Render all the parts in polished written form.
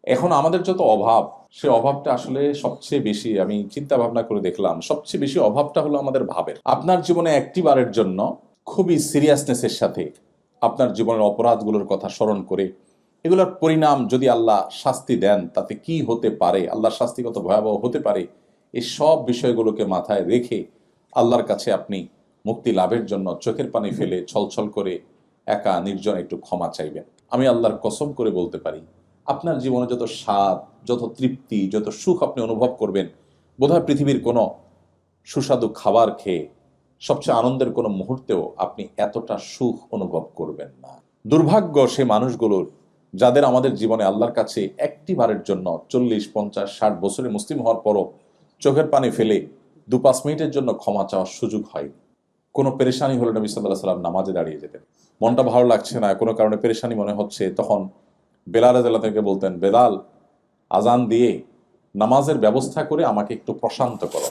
এখন আমাদের যত অভাব, সে অভাবটা আসলে সবচেয়ে বেশি, আমি চিন্তা ভাবনা করে দেখলাম, সবচেয়ে বেশি অভাবটা হলো আমাদের ভাবের। আপনার জীবনে একটি বারের জন্য খুবই সিরিয়াসনেসের সাথে আপনার জীবনের অপরাধগুলোর কথা স্মরণ করে এগুলোর পরিণাম যদি আল্লাহ শাস্তি দেন তাতে কি হতে পারে, আল্লাহর শাস্তি কত ভয়াবহ হতে পারে, এই সব বিষয়গুলোকে মাথায় রেখে আল্লাহর কাছে আপনি মুক্তি লাভের জন্য চোখের পানি ফেলে ছলছল করে একা নির্জন একটু ক্ষমা চাইবেন। আমি আল্লাহর কসম করে বলতে পারি, আপনার জীবনে যত স্বাদ, যত তৃপ্তি, যত সুখ আপনি অনুভব করবেন, বোধহয় পৃথিবীর কোনো সুস্বাদু খাবার খেয়ে সবচেয়ে আনন্দের কোনো মুহূর্তেও আপনি এতটা সুখ অনুভব করবেন না। দুর্ভাগ্য সে মানুষগুলোর যাদের আমাদের জীবনে আল্লাহর কাছে একটি বারের জন্য 40, 50, 60 বছরে মুসলিম হওয়ার পরও চোখের পানি ফেলে 2-5 মিনিটের জন্য ক্ষমা চাওয়ার সুযোগ হয়নি। কোনো পেরেশানি হলে নবী সাল্লাল্লাহু আলাইহি সাল্লাম নামাজে দাঁড়িয়ে যেতেন। মনটা ভালো লাগছে না, কোনো কারণে পেরেশানি মনে হচ্ছে, তখন বেলাল রাদিয়াল্লাহু থেকে বলতেন, বেলাল, আজান দিয়ে নামাজের ব্যবস্থা করে আমাকে একটু প্রশান্ত করো,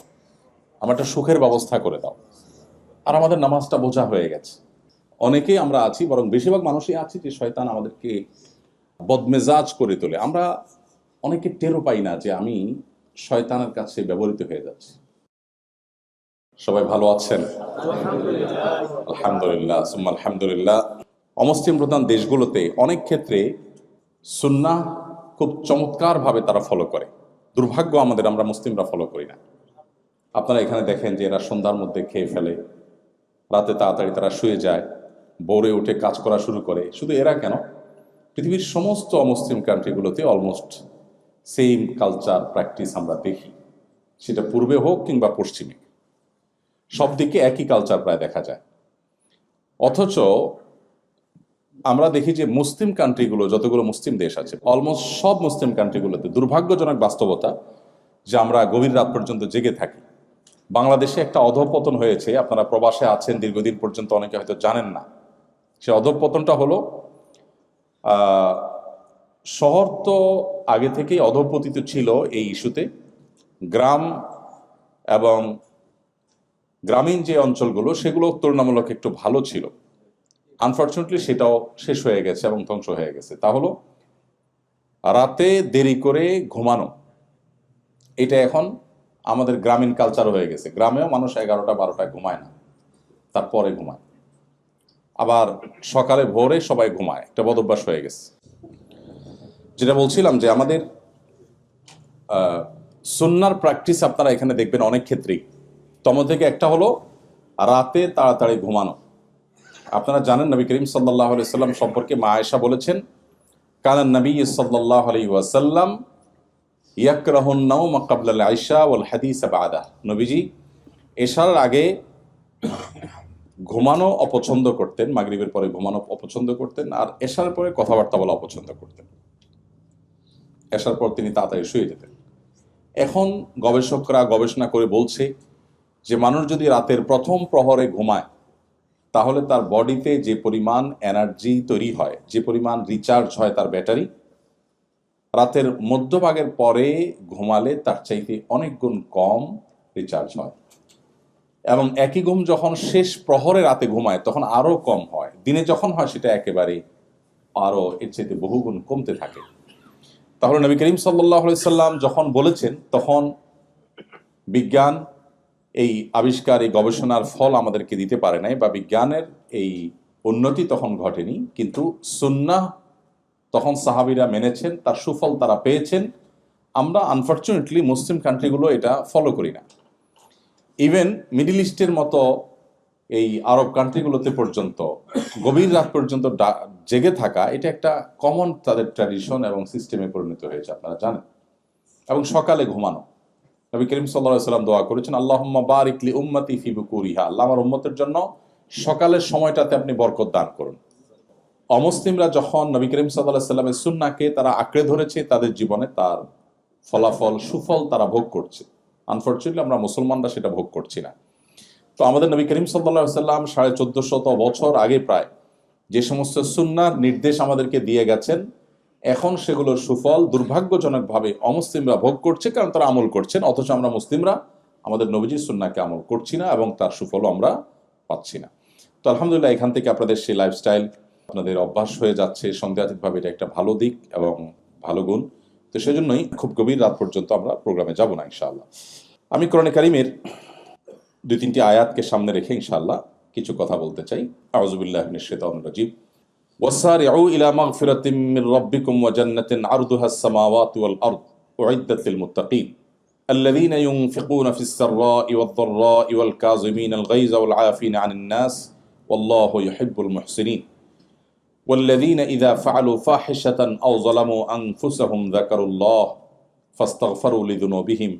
আমার একটা সুখের ব্যবস্থা করে দাও। আর আমাদের নামাজটা বোঝা হয়ে গেছে। অনেকেই আমরা আছি, বরং বেশিরভাগ মানুষই আছি, যে শয়তান আমাদেরকে বদমেজাজ করে তোলে। আমরা অনেকে টেরও পাই না যে আমি শয়তানের কাছে ব্যবহৃত হয়ে যাচ্ছি। সবাই ভালো আছেন? আলহামদুলিল্লাহ, সুম্মা আলহামদুলিল্লাহ। অমুসলিম প্রধান দেশগুলোতে অনেক ক্ষেত্রে সুন্নাহ খুব চমৎকারভাবে তারা ফলো করে। দুর্ভাগ্য আমাদের, আমরা মুসলিমরা ফলো করি না। আপনারা এখানে দেখেন যে এরা সন্ধ্যার মধ্যে খেয়ে ফেলে, রাতে তাড়াতাড়ি তারা শুয়ে যায়, ভোরে উঠে কাজ করা শুরু করে। শুধু এরা কেন, পৃথিবীর সমস্ত অমুসলিম কান্ট্রিগুলোতে অলমোস্ট সেম কালচার প্র্যাকটিস আমরা দেখি, সেটা পূর্বে হোক কিংবা পশ্চিমে, সব দিকে একই কালচার প্রায় দেখা যায়। অথচ আমরা দেখি যে মুসলিম কান্ট্রিগুলো, যতগুলো মুসলিম দেশ আছে, অলমোস্ট সব মুসলিম কান্ট্রিগুলোতে দুর্ভাগ্যজনক বাস্তবতা যে আমরা গভীর রাত পর্যন্ত জেগে থাকি। বাংলাদেশে একটা অধঃপতন হয়েছে, আপনারা প্রবাসে আছেন দীর্ঘদিন পর্যন্ত, অনেকে হয়তো জানেন না। সে অধঃপতনটা হলো, শহর তো আগে থেকেই অধঃপতিত ছিল এই ইস্যুতে। গ্রাম এবং গ্রামীণ যে অঞ্চলগুলো সেগুলো তুলনামূলক একটু ভালো ছিল। আনফর্চুনেটলি সেটাও শেষ হয়ে গেছে এবং ধ্বংস হয়ে গেছে। তা হলো রাতে দেরি করে ঘুমানো। এটা এখন আমাদের গ্রামীণ কালচার হয়ে গেছে। গ্রামেও মানুষ 11টা-12টায় ঘুমায় না, তারপরে ঘুমায়। আবার সকালে ভোরে সবাই ঘুমায়, একটা বদভ্যাস হয়ে গেছে। যেটা বলছিলাম যে আমাদের সুন্নার প্র্যাকটিস আপনারা এখানে দেখবেন অনেক ক্ষেত্রেই। তমন থেকে একটা হলো রাতে তাড়াতাড়ি ঘুমানো। আপনারা জানেন নবী করিম সাল্লাল্লাহু আলাইহি সাল্লাম সম্পর্কে মা আয়েশা বলেছেন, কানান নবী সাল্লাল্লাহু আলাইহি ওয়াসাল্লাম ইয়াকরাহুন নাওম ক্বাবলা আল ইশা ওয়াল হাদিস বা'দা। নবীজি এশার আগে ঘুমানো অপছন্দ করতেন, মাগরিবের পরে ঘুমানো অপছন্দ করতেন, আর এশার পরে কথাবার্তা বলা অপছন্দ করতেন। এশার পর তিনি তাড়াতাড়ি শুয়ে যেতেন। এখন গবেষকরা গবেষণা করে বলছে যে মানুষ যদি রাতের প্রথম প্রহরে ঘুমায়, তাহলে তার বডিতে যে পরিমাণ এনার্জি তৈরি হয়, যে পরিমাণ রিচার্জ হয় তার ব্যাটারি, রাতের মধ্যভাগের পরে ঘুমালে তার চাইতে অনেক গুণ কম রিচার্জ হয়। এবং একই ঘুম যখন শেষ প্রহরে রাতে ঘুমায় তখন আরও কম হয়। দিনে যখন হয় সেটা একেবারে আরও এর চাইতে বহুগুণ কমতে থাকে। তাহলে নবী করিম সাল্লাল্লাহু আলাইহি সাল্লাম যখন বলেছেন, তখন বিজ্ঞান এই আবিষ্কার, এই গবেষণার ফল আমাদেরকে দিতে পারে নাই, বা বিজ্ঞানের এই উন্নতি তখন ঘটেনি, কিন্তু সুন্নাহ তখন সাহাবীরা মেনেছেন, তার সুফল তারা পেয়েছেন। আমরা আনফর্চুনেটলি মুসলিম কান্ট্রিগুলো এটা ফলো করি না। ইভেন মিডল ইস্টের মতো এই আরব কান্ট্রিগুলোতে পর্যন্ত গভীর রাত পর্যন্ত জেগে থাকা, এটা একটা কমন তাদের ট্র্যাডিশন এবং সিস্টেমে পরিণত হয়েছে, আপনারা জানেন। এবং সকালে ঘুমানো, নবী করিম সাল্লাল্লাহু আলাইহি ওয়াসাল্লাম দোয়া করেছেন, আল্লাহুম্মা বারিক লি উম্মতি ফি বুকুরিহা, আল্লাহ আমার উম্মতের জন্য সকালের সময়টাতে আপনি বরকত দান করুন। অমুসলিমরা যখন নবী করিম সাল্লাল্লাহু আলাইহি ওয়াসাল্লামের সুন্নাহকে তারা আঁকড়ে ধরেছে, তাদের জীবনে তার ফলাফল, সুফল তারা ভোগ করছে। আনফর্চুনেটলি আমরা মুসলমানরা সেটা ভোগ করছি না। তো আমাদের নবী করিম সাল্লাল্লাহু আলাইহি ওয়াসাল্লাম 1450 বছর আগে প্রায় যে সমস্ত সুন্নাহর নির্দেশ আমাদেরকে দিয়ে গেছেন, এখন সেগুলোর সুফল দুর্ভাগ্যজনকভাবে অমুসলিমরা ভোগ করছে, কারণ তারা আমল করছেন। অথচ আমরা মুসলিমরা আমাদের নবীজির সুন্নাহকে আমল করছি না এবং তার সুফলও আমরা পাচ্ছি না। তো আলহামদুলিল্লাহ, এখান থেকে আপনাদের সেই লাইফস্টাইল আপনাদের অভ্যাস হয়ে যাচ্ছে সন্দেহাতীতভাবে, এটা একটা ভালো দিক এবং ভালো গুণ। তো সেজন্যই খুব গভীর রাত পর্যন্ত আমরা প্রোগ্রামে যাব না ইনশাআল্লাহ। আমি কোরআনে কারিমের 2-3টি আয়াতকে সামনে রেখে ইনশাআল্লাহ কিছু কথা বলতে চাই। আউযু বিল্লাহি মিনাশ শাইতানির রাজিম। ওয়াসারিউ ইলা মাগফিরাতিম মির রাব্বিকুম ওয়া জান্নাতিন আরদুহাস সামাওয়াতু ওয়াল আরদ উইদ্দাত লিল মুত্তাকিন الذين ينفقون في السراء والضراء والكاظمين الغيظ والعافين عن الناس والله يحب المحسنين والذين إذا فعلوا فاحشة أو ظلموا أنفسهم ذكروا الله فاستغفروا لذنوبهم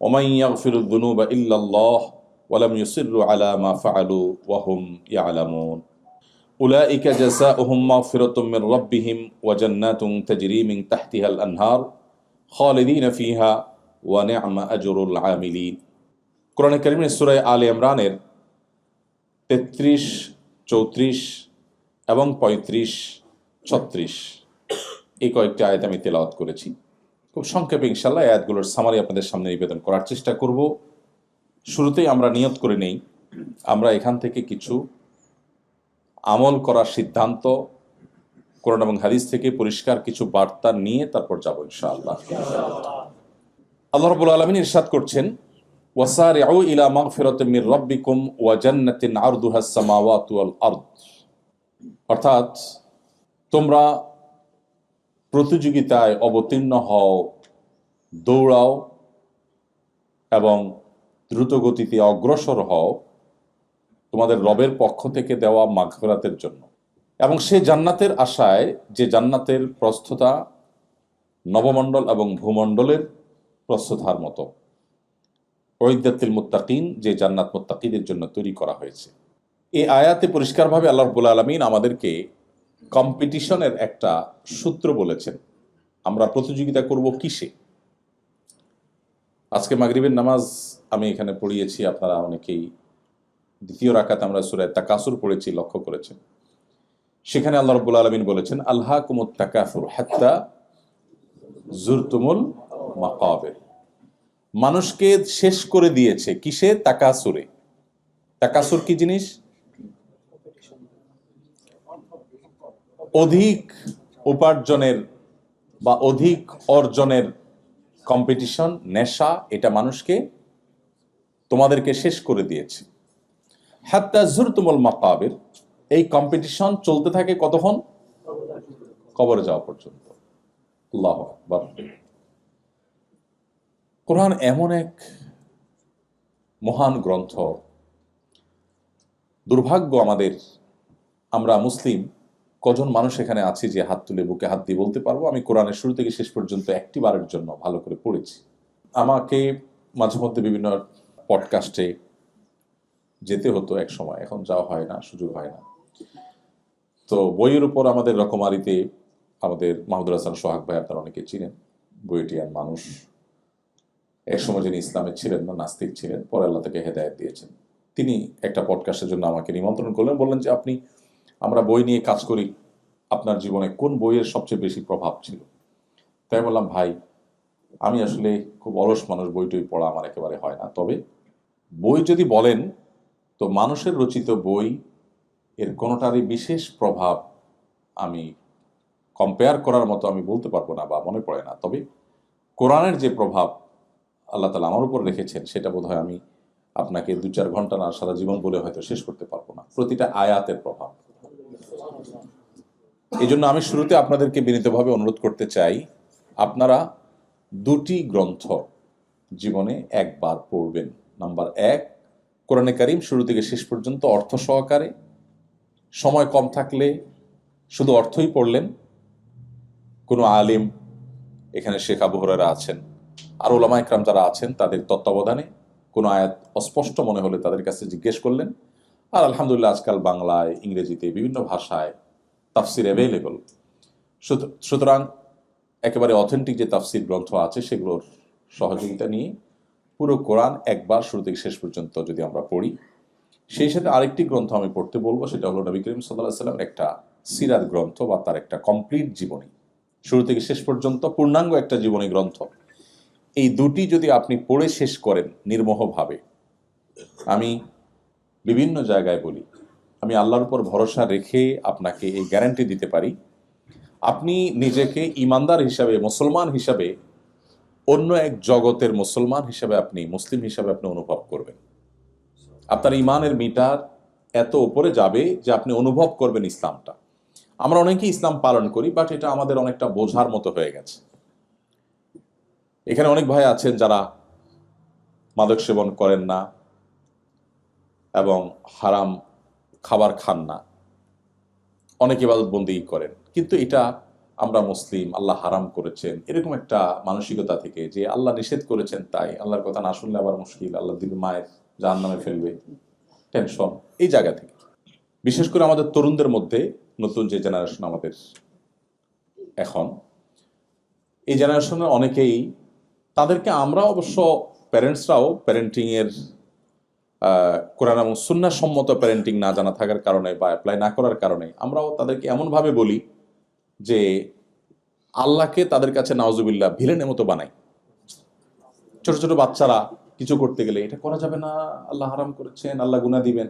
ومن يغفر الذنوب إلا الله ولم يصروا على ما فعلوا وهم يعلمون أولئك جزاؤهم مغفرة من ربهم وجنات تجري من تحتها الأنهار خالدين فيها ونعم أجر العاملين কোরআনে কারিমের সূরা আলে ইমরানের 33, 34 এবং 35, 36 এই কয়েকটি আয়াত আমি তেলাওয়াত করেছি। খুব সংক্ষেপে ইনশাআল্লাহ আয়াতগুলোর সামারি আপনাদের সামনে নিবেদন করার চেষ্টা করব। শুরুতেই আমরা নিয়ত করে নেই আমরা এখান থেকে কিছু আমল করার সিদ্ধান্ত কোরআন এবং হাদিস থেকে পরিষ্কার কিছু বার্তা নিয়ে তারপর যাব ইনশাআল্লাহ। আল্লাহ রাব্বুল আলামিন ইরশাদ করছেন, ওয়াসারিউ ইলা মাগফিরাতিম মির রাব্বিকুম ওয়া জান্নাতিন আরদুহাস সামাওয়াতু ওয়াল আরদ, অর্থাৎ তোমরা প্রতিযোগিতায় অবতীর্ণ হও, দৌড়াও এবং দ্রুতগতিতে অগ্রসর হও তোমাদের রবের পক্ষ থেকে দেওয়া মাগফিরাতের জন্য, এবং সে জান্নাতের আশায় যে জান্নাতের প্রস্থতা নবমণ্ডল এবং ভূমণ্ডলের প্রস্থতার মতো। উইদ্দাতিল মুত্তাকিন, যে জান্নাত মুত্তাকিদের জন্য তৈরি করা হয়েছে। এই আয়াতে পরিষ্কারভাবে আল্লাহ রাব্বুল আলামিন আমাদেরকে কম্পিটিশনের একটা সূত্র বলেছেন। আমরা প্রতিযোগিতা করব কিসে? আজকে মাগরিবের নামাজ আমি এখানে পড়িয়েছি, আপনারা অনেকেই দ্বিতীয় রাকাত আমরা সূরা তাকাসুর পড়েছি, লক্ষ্য করেছেন। সেখানে আল্লাহ রাব্বুল আলামিন বলেছেন, আলহাকুমুত তাকাসুর হাত্তা জুরতুমুল মাকাবির। মানুষকে শেষ করে দিয়েছে কিসে? তাকাসুরে। তাকাসুর কি জিনিস? অধিক উপার্জনের বা অধিক অর্জনের কম্পিটিশন, নেশা, এটা মানুষকে তোমাদেরকে শেষ করে দিয়েছে। হাত্তা জুরতুমুল মাকাবির, এই কম্পিটিশন চলতে থাকে কতক্ষণ? কবরে যাওয়া পর্যন্ত। আল্লাহু আকবার। কোরআন এমন এক মহান গ্রন্থ, দুর্ভাগ্য আমাদের, আমরা মুসলিম কজন মানুষ এখানে আছি যে হাত তুলে বুকে হাত দিয়ে বলতে পারবো আমি কোরআনের শুরু থেকে শেষ পর্যন্ত একটি বারের জন্য ভালো করে পড়েছি। আমাকে মাঝে মধ্যে বিভিন্ন পডকাস্টে যেতে হতো এক সময়, এখন যাওয়া হয় না, সুযোগ হয় না। তো বইয়ের উপর আমাদের রকমারিতে আমাদের মাহমুদুল হাসান সোহাগ ভাই, আপনারা অনেকে চিনেন, বইটিয়ান মানুষ। এক সময় যিনি ইসলামের ছিলেন না, নাস্তিক ছিলেন, পরে আল্লাহ তাকে হেদায়েত দিয়েছেন। তিনি একটা পডকাস্টের জন্য আমাকে নিমন্ত্রণ করলেন, বললেন যে আমরা বই নিয়ে কাজ করি, আপনার জীবনে কোন বইয়ের সবচেয়ে বেশি প্রভাব ছিল? তাই বললাম, ভাই আমি আসলে খুব অলস মানুষ, বই টই পড়া আমার একেবারে হয় না। তবে বই যদি বলেন তো মানুষের রচিত বই এর কোনোটারই বিশেষ প্রভাব আমি কম্পেয়ার করার মতো আমি বলতে পারবো না বা মনে পড়ে না। তবে কোরআনের যে প্রভাব আল্লাহ তাআলা আমার উপর রেখেছেন সেটা বোধহয় আমি আপনাকে 2-4 ঘন্টা না, সারা জীবন বলে হয়তো শেষ করতে পারবো না। প্রতিটা আয়াতের প্রভাব। এই জন্য আমি শুরুতে আপনাদেরকে বিনীতভাবে অনুরোধ করতে চাই, আপনারা 2টি গ্রন্থ জীবনে একবার পড়বেন। নাম্বার 1, কোরআনে কারিম শুরু থেকে শেষ পর্যন্ত অর্থ সহকারে, সময় কম থাকলে শুধু অর্থই পড়লেন। কোনো আলিম, এখানে শেখ আবু হুরায়রা আছেন, আর উলামা ইকরাম যারা আছেন তাদের তত্ত্বাবধানে কোনো আয়াত অস্পষ্ট মনে হলে তাদের কাছে জিজ্ঞেস করলেন। আর আলহামদুলিল্লাহ আজকাল বাংলায়, ইংরেজিতে, বিভিন্ন ভাষায় তাফসির অ্যাভেলেবল। সুতরাং একেবারে অথেন্টিক যে তাফসির গ্রন্থ আছে সেগুলোর সহযোগিতা নিয়ে পুরো কোরআন একবার শুরু থেকে শেষ পর্যন্ত যদি আমরা পড়ি। সেই সাথে আরেকটি গ্রন্থ আমি পড়তে বলবো, সেটা হলো নবী করিম সাল্লাল্লাহু আলাইহি ওয়াসাল্লামের একটা সিরাত গ্রন্থ বা তার একটা কমপ্লিট জীবনী, শুরু থেকে শেষ পর্যন্ত পূর্ণাঙ্গ একটা জীবনী গ্রন্থ। এই 2টি যদি আপনি পড়ে শেষ করেন নির্মোহভাবে, আমি বিভিন্ন জায়গায় বলি, আমি আল্লাহর উপর ভরসা রেখে আপনাকে এই গ্যারান্টি দিতে পারি, আপনি নিজেকে ইমানদার হিসাবে, মুসলমান হিসাবে, অন্য এক জগতের মুসলমান হিসাবে, আপনি মুসলিম হিসাবে আপনি অনুভব করবেন। আপনার ইমানের মিটার এত উপরে যাবে যে আপনি অনুভব করবেন ইসলামটা। আমরা অনেকেই ইসলাম পালন করি, বাট এটা আমাদের অনেকটা বোঝার মতো হয়ে গেছে। এখানে অনেক ভাই আছেন যারা মাদক সেবন করেন না এবং হারাম খাবার খান না, অনেক ইবাদতবন্দি করেন, কিন্তু এটা আমরা মুসলিম, আল্লাহ হারাম করেছেন, এরকম একটা মানসিকতা থেকে, যে আল্লাহ নিষেধ করেছেন তাই আল্লাহর কথা না শুনলে আবার মুশকিল, আল্লাহ দিবে মায়ের জাহান্নামে ফেলবে, টেনশন, এই জায়গা থেকে। বিশেষ করে আমাদের তরুণদের মধ্যে, নতুন যে জেনারেশন আমাদের এখন, এই জেনারেশনের অনেকেই, তাদেরকে আমরা অবশ্য প্যারেন্টসরাও প্যারেন্টিংয়ের কোরআন এবং সুন্নাহ সম্মত প্যারেন্টিং না জানা থাকার কারণে বা অ্যাপ্লাই না করার কারণে আমরাও তাদেরকে এমনভাবে বলি যে আল্লাহকে তাদের কাছে নাউজুবিল্লাহ ভিলেনের মতো বানাই। ছোট ছোট বাচ্চারা কিছু করতে গেলে এটা করা যাবে না, আল্লাহ হারাম করেছেন, আল্লাহ গুনাহ দিবেন,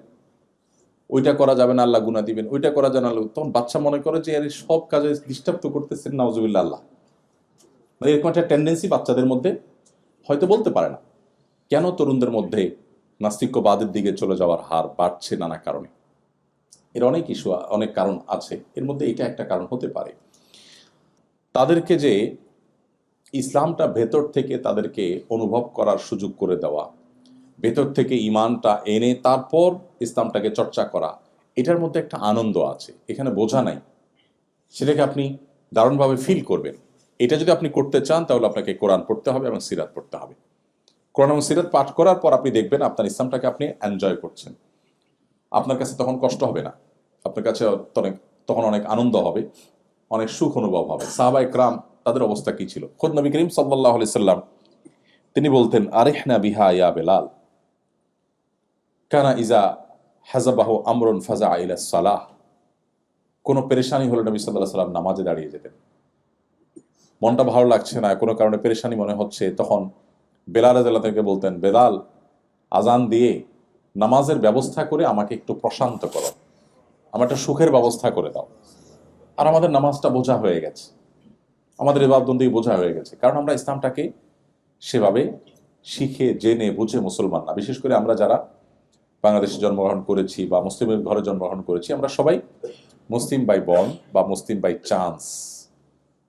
ওইটা করা যাবে না, আল্লাহ গুনাহ দিবেন, ওইটা করা যাবে না, তখন বাচ্চা মনে করে যে এর সব কাজে ডিস্টার্ব তো করতেছেন নাউজুবিল্লাহ আল্লাহ। এরকম একটা টেন্ডেন্সি বাচ্চাদের মধ্যে, হয়তো বলতে পারে না কেন তরুণদের মধ্যে নাস্তিক্যবাদের দিকে চলে যাওয়ার হার বাড়ছে নানা কারণে। এর অনেক ইস্যু, অনেক কারণ আছে, এর মধ্যে এটা একটা কারণ হতে পারে। তাদেরকে যে ইসলামটা ভেতর থেকে তাদেরকে অনুভব করার সুযোগ করে দেওয়া, ভেতর থেকে ইমানটা এনে তারপর ইসলামটাকে চর্চা করা, এটার মধ্যে একটা আনন্দ আছে, এখানে বোঝা নাই, সেটাকে আপনি দারুণভাবে ফিল করবেন। এটা যদি আপনি করতে চান তাহলে আপনাকে কোরআন পড়তে হবে এবং সিরাত পড়তে হবে। কোরআন এবং সিরাত পাঠ করার পর আপনি দেখবেন আপনার ইসলামটাকে আপনি এনজয় করছেন। আপনার কাছে তখন কষ্ট হবে না, আপনার কাছে তখন অনেক আনন্দ হবে, অনেক সুখ অনুভব হবে। সাহাবা ইকরাম তাদের অবস্থা কি ছিল? খোদ নবী করিম সাল্লাল্লাহু আলাইহি সাল্লাম তিনি বলতেন, আরিহনা বিহা ইয়া বেলাল, কানা ইজা হাজাবাহু আমরুন ফাজা ইলা সালাহ। কোনো পেরেশানি হলে নবী সাল্লাল্লাহু আলাইহি সাল্লাম নামাজে দাঁড়িয়ে যেতেন। মনটা ভালো লাগছে না, কোনো কারণে পেরেশানি মনে হচ্ছে, তখন বেলাল রাদিয়াল্লাহু তাআলাকে বলতেন, বেলাল আজান দিয়ে নামাজের ব্যবস্থা করে আমাকে একটু প্রশান্ত করো, আমার একটা সুখের ব্যবস্থা করে দাও। আর আমাদের নামাজটা বোঝা হয়ে গেছে, আমাদের ইবাদতবন্দি বোঝা হয়ে গেছে, কারণ আমরা ইসলামটাকে সেভাবে শিখে জেনে বুঝে মুসলমান না। বিশেষ করে আমরা যারা বাংলাদেশে জন্মগ্রহণ করেছি বা মুসলিমের ঘরে জন্মগ্রহণ করেছি, আমরা সবাই মুসলিম বাই বর্ন বা মুসলিম বাই চান্স,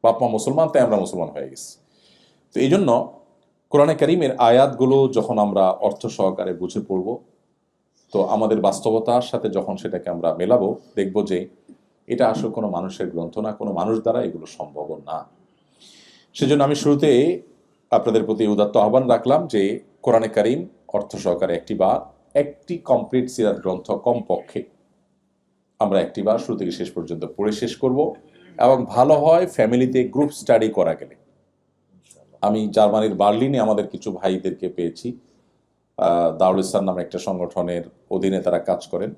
বাপ মা মুসলমান তাই আমরা মুসলমান হয়ে গেছি। তো এই জন্য কোরআনে কারীমের আয়াতগুলো যখন আমরা অর্থ সহকারে বুঝে পড়ব, তো আমাদের বাস্তবতার সাথে যখন সেটাকে আমরা মেলাবো, দেখব যে এটা আসলে কোনো মানুষের গ্রন্থ না, কোনো মানুষ দ্বারা এগুলো সম্ভব না। সেজন্য আমি শুরুতে আপনাদের প্রতি উদাত্ত আহ্বান রাখলাম যে কোরআনে কারীম অর্থ সহকারে একটি কমপ্লিট সিরাত গ্রন্থ কমপক্ষে আমরা একটিবার শুরু থেকে শেষ পর্যন্ত পড়ে শেষ করব, এবং ভালো হয় ফ্যামিলিতে গ্রুপ স্টাডি করা গেলে। আমি জার্মানির বার্লিনে আমাদের কিছু ভাইদেরকে পেয়েছি, দারুল ইসলাম নামে একটা সংগঠনের অধীনে তারা কাজ করেন।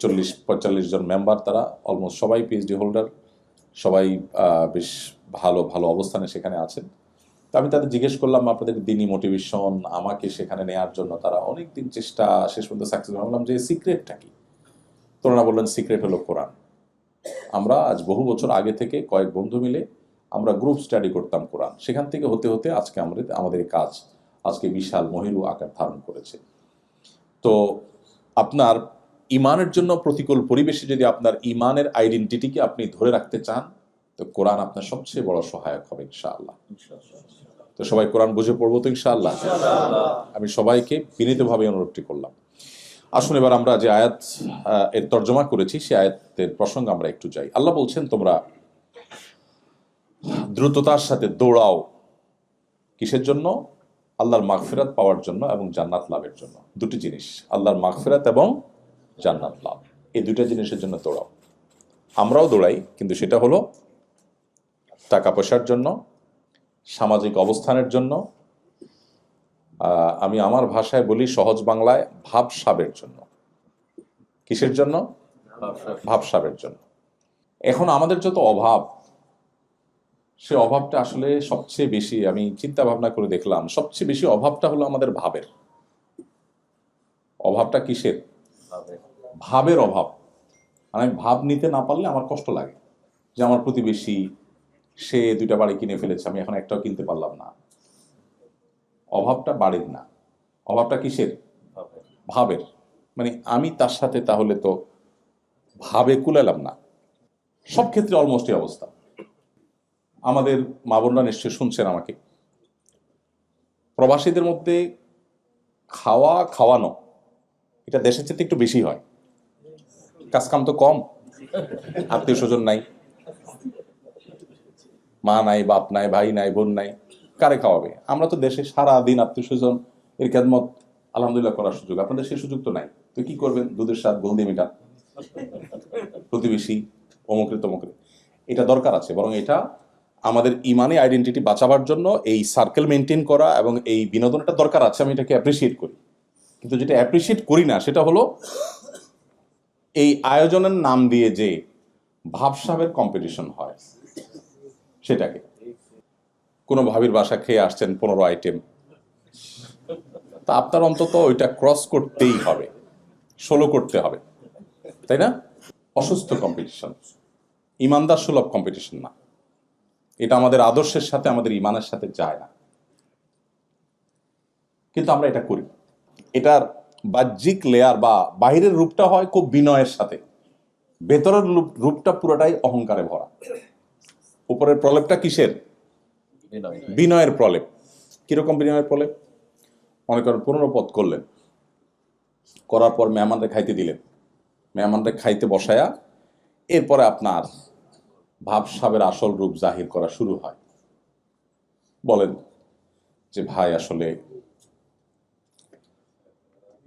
40-45 জন মেম্বার, তারা অলমোস্ট সবাই পিএইচডি হোল্ডার, সবাই বেশ ভালো ভালো অবস্থানে সেখানে আছেন। তো আমি তাদের জিজ্ঞেস করলাম আপনাদের দিনই মোটিভেশন, আমাকে সেখানে নেওয়ার জন্য তারা অনেক দিন চেষ্টা, শেষ পর্যন্ত সাকসেস। বললাম যে সিক্রেটটা কি? তোরা বললেন সিক্রেট হলো কোরআন। আমরা আজ বহু বছর আগে থেকে কয়েক বন্ধু মিলে আমরা গ্রুপ স্টাডি করতাম কোরআন, সেখান থেকে হতে হতে আজকে আমাদের কাজ আজকে বিশাল মহিরু আকার ধারণ করেছে। তো আপনার ইমানের জন্য প্রতিকূল পরিবেশে যদি আপনার ইমানের আইডেন্টিটিকে আপনি ধরে রাখতে চান, তো কোরআন আপনার সবচেয়ে বড় সহায়ক হবে ইনশাআল্লাহ। তো সবাই কোরআন বুঝে পড়বো তো ইনশাআল্লাহ। আমি সবাইকে বিনীতভাবে অনুরোধটি করলাম। আসুন এবার আমরা যে আয়াত এর তর্জমা করেছি সে আয়াতের প্রসঙ্গে আমরা একটু যাই। আল্লাহ বলছেন, তোমরা দ্রুততার সাথে দৌড়াও, কিসের জন্য? আল্লাহর মাগফিরাত পাওয়ার জন্য এবং জান্নাত লাভের জন্য। দুটি জিনিস, আল্লাহর মাগফিরাত এবং জান্নাত লাভ, এই দুইটা জিনিসের জন্য দৌড়াও। আমরাও দৌড়াই, কিন্তু সেটা হলো টাকা পয়সার জন্য, সামাজিক অবস্থানের জন্য, আমি আমার ভাষায় বলি সহজ বাংলায় ভাবসাবের জন্য। কিসের জন্য? ভাবসাবের জন্য। এখন আমাদের যত অভাব, সে অভাবটা আসলে সবচেয়ে বেশি, আমি চিন্তা ভাবনা করে দেখলাম, সবচেয়ে বেশি অভাবটা হলো আমাদের ভাবের। অভাবটা কিসের? ভাবের অভাব। আমি ভাব নিতে না পারলে আমার কষ্ট লাগে, যে আমার প্রতিবেশী সে 2টা বাড়ি কিনে ফেলেছে, আমি এখন একটাও কিনতে পারলাম না। অভাবটা বাড়ির না, অভাবটা কিসের? ভাবের। মানে আমি তার সাথে তাহলে তো ভাবে কুলালাম না। সব ক্ষেত্রে অলমোস্ট এই অবস্থা। আমাদের মা বোনরা নিশ্চয়ই শুনছেন আমাকে। প্রবাসীদের মধ্যে খাওয়া খাওয়ানো এটা দেশের চেয়ে একটু বেশি হয়। কাজকাম তো কম, আত্মীয় স্বজন নাই, মা নাই, বাপ নাই, ভাই নাই, বোন নাই, কারে খাওয়াবে? আমরা তো দেশে সারা দিন আত্মীয় স্বজন এর খেদমত আলহামদুলিল্লাহ করার সুযোগ, আপনাদের সেই সুযোগ তো নাই। তো কি করবেন? দুধের স্বাদ গোলদি মিটা, প্রতিবেশী অমুকরে তমুকরে। এটা দরকার আছে, বরং এটা আমাদের ইমানে আইডেন্টিটি বাঁচাবার জন্য এই সার্কেল মেনটেন করা এবং এই বিনোদনটা দরকার আছে, আমি এটাকে অ্যাপ্রিসিয়েট করি। কিন্তু যেটা অ্যাপ্রিসিয়েট করি না সেটা হলো এই আয়োজনের নাম দিয়ে যে ভাবসাবের কম্পিটিশন হয়, সেটাকে। কোনো ভাবির বাসা খেয়ে আসছেন 15 আইটেম, তা আপনার অন্তত ওইটা ক্রস করতেই হবে, 16 করতে হবে, তাই না? অসুস্থ কম্পিটিশন, ইমানদার সুলভ কম্পিটিশন না। এটা আমাদের আদর্শের সাথে, আমাদের ইমানের সাথে যায় না, কিন্তু আমরা এটা করি। এটার বাহ্যিক লেয়ার বা বাহিরের রূপটা হয় খুব বিনয়ের সাথে, ভেতরের রূপটা পুরোটাই অহংকারে ভরা। উপরের প্রলেপটা কিসের? বিনয়ের প্রলেপ। কিরকম বিনয়ের প্রলেপ? মনে করেন 15 পদ করলেন, করার পর মেহমানরে খাইতে দিলেন, মেহমানরে খাইতে বসায়া এরপরে আপনার ভাবসাবের আসল রূপ জাহির করা শুরু হয়। বলেন যে ভাই আসলে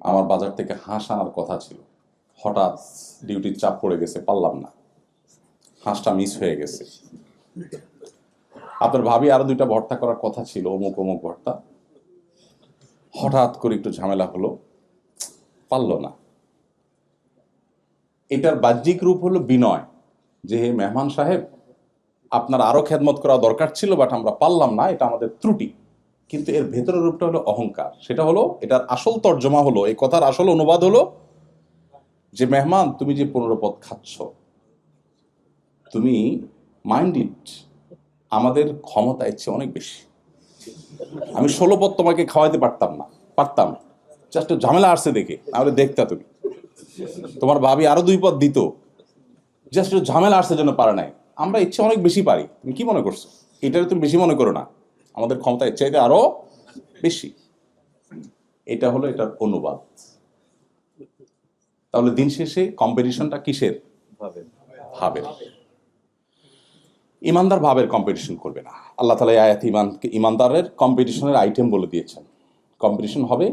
আমার বাজার থেকে হাঁস আনার কথা ছিল, হঠাৎ ডিউটির চাপ পড়ে গেছে, পারলাম না, হাঁসটা মিস হয়ে গেছে। আপনার ভাবি আরো 2টা ভর্তা করার কথা ছিল, অমুক অমুক ভর্তা, হঠাৎ করে একটু ঝামেলা হলো, পারলো না। এটার বাহ্যিক রূপ হলো বিনয়, যে হে মেহমান সাহেব, আপনার আরো খেদমত করা দরকার ছিল, বাট আমরা পারলাম না, এটা আমাদের ত্রুটি। কিন্তু এর ভেতরের রূপটা হলো অহংকার। সেটা হলো, এটার আসল তর্জমা হলো, এই কথার আসল অনুবাদ হলো যে মেহমান, তুমি যে 15 পদ খাচ্ছ, তুমি মাইন্ড ইট, আমাদের ক্ষমতা ইচ্ছে অনেক বেশি। আমি 16 পদ তোমাকে খাওয়াইতে পারতাম, জাস্ট ঝামেলা আসছে দেখে, নাহলে দেখতা তুমি। তোমার ভাবি আরো 2 পদ দিত, জাস্ট ঝামেলা আসছে জন্য পারে নাই। আমরা ইচ্ছে অনেক বেশি পারি, তুমি কি মনে করছো? এটারে তুমি বেশি মনে করো না, আমাদের ক্ষমতা এর চাইতে আরো বেশি। এটা হলো এটার অনুবাদ। তাহলে দিন শেষে কম্পিটিশনটা কিসের? ভাবের। ইমানদার ভাবের কম্পিটিশন করবে না। আল্লাহ তাআলা এই আয়াতে ইমানদারের কম্পিটিশনের আইটেম বলে দিয়েছেন। কম্পিটিশন হবে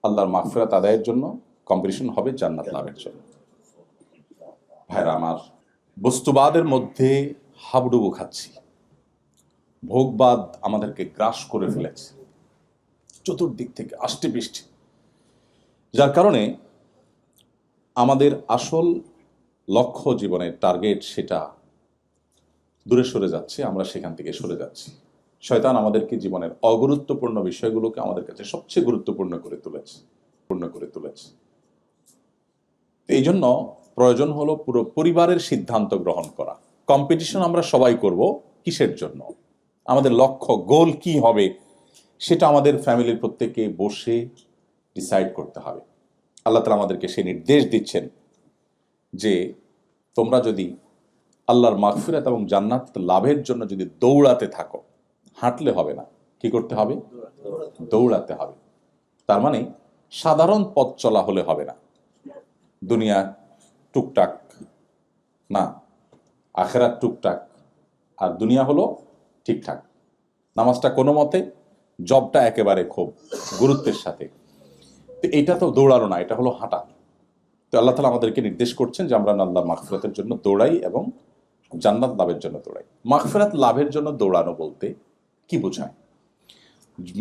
আল্লাহর মাগফিরাত আদায়ের জন্য, কম্পিটিশন হবে জান্নাত লাভের জন্য। ভাইরা আমার, বস্তুবাদের মধ্যে হাবুডুবু খাচ্ছি, ভোগবাদ আমাদেরকে গ্রাস করে ফেলেছে চতুর্দিক থেকে আষ্টে পৃষ্ঠে, যার কারণে আমাদের আসল লক্ষ্য, জীবনের টার্গেট, সেটা দূরে সরে যাচ্ছে, আমরা সেখান থেকে সরে যাচ্ছি। শয়তান আমাদেরকে জীবনের অগুরুত্বপূর্ণ বিষয়গুলোকে আমাদের কাছে সবচেয়ে গুরুত্বপূর্ণ করে তুলেছে। এই জন্য প্রয়োজন হলো পুরো পরিবারের সিদ্ধান্ত গ্রহণ করা। কম্পিটিশন আমরা সবাই করব, কিসের জন্য? আমাদের লক্ষ্য, গোল কি হবে, সেটা আমাদের ফ্যামিলির প্রত্যেকে বসে ডিসাইড করতে হবে। আল্লাহ তাআলা আমাদেরকে সেই নির্দেশ দিচ্ছেন যে তোমরা যদি আল্লাহর মাগফিরাত এবং জান্নাত লাভের জন্য যদি দৌড়াতে থাকো, হাঁটলে হবে না, কি করতে হবে? দৌড়াতে হবে। তার মানে সাধারণ পথ চলা হলে হবে না, দুনিয়া টুকটাক না, আখেরাত টুকটাক, আর দুনিয়া হলো ঠিকঠাক। নামাজটা কোনো মতে, জবটা একেবারে খুব গুরুত্বের সাথে। তো এটা তো দৌড়ানো না, এটা হলো হাঁটা। তো আল্লাহ তাআলা আমাদেরকে নির্দেশ করছেন যে আমরা আল্লাহর মাগফিরাতের জন্য দৌড়াই এবং জান্নাত লাভের জন্য দৌড়াই। মাগফিরাত লাভের জন্য দৌড়ানো বলতে কি বোঝায়?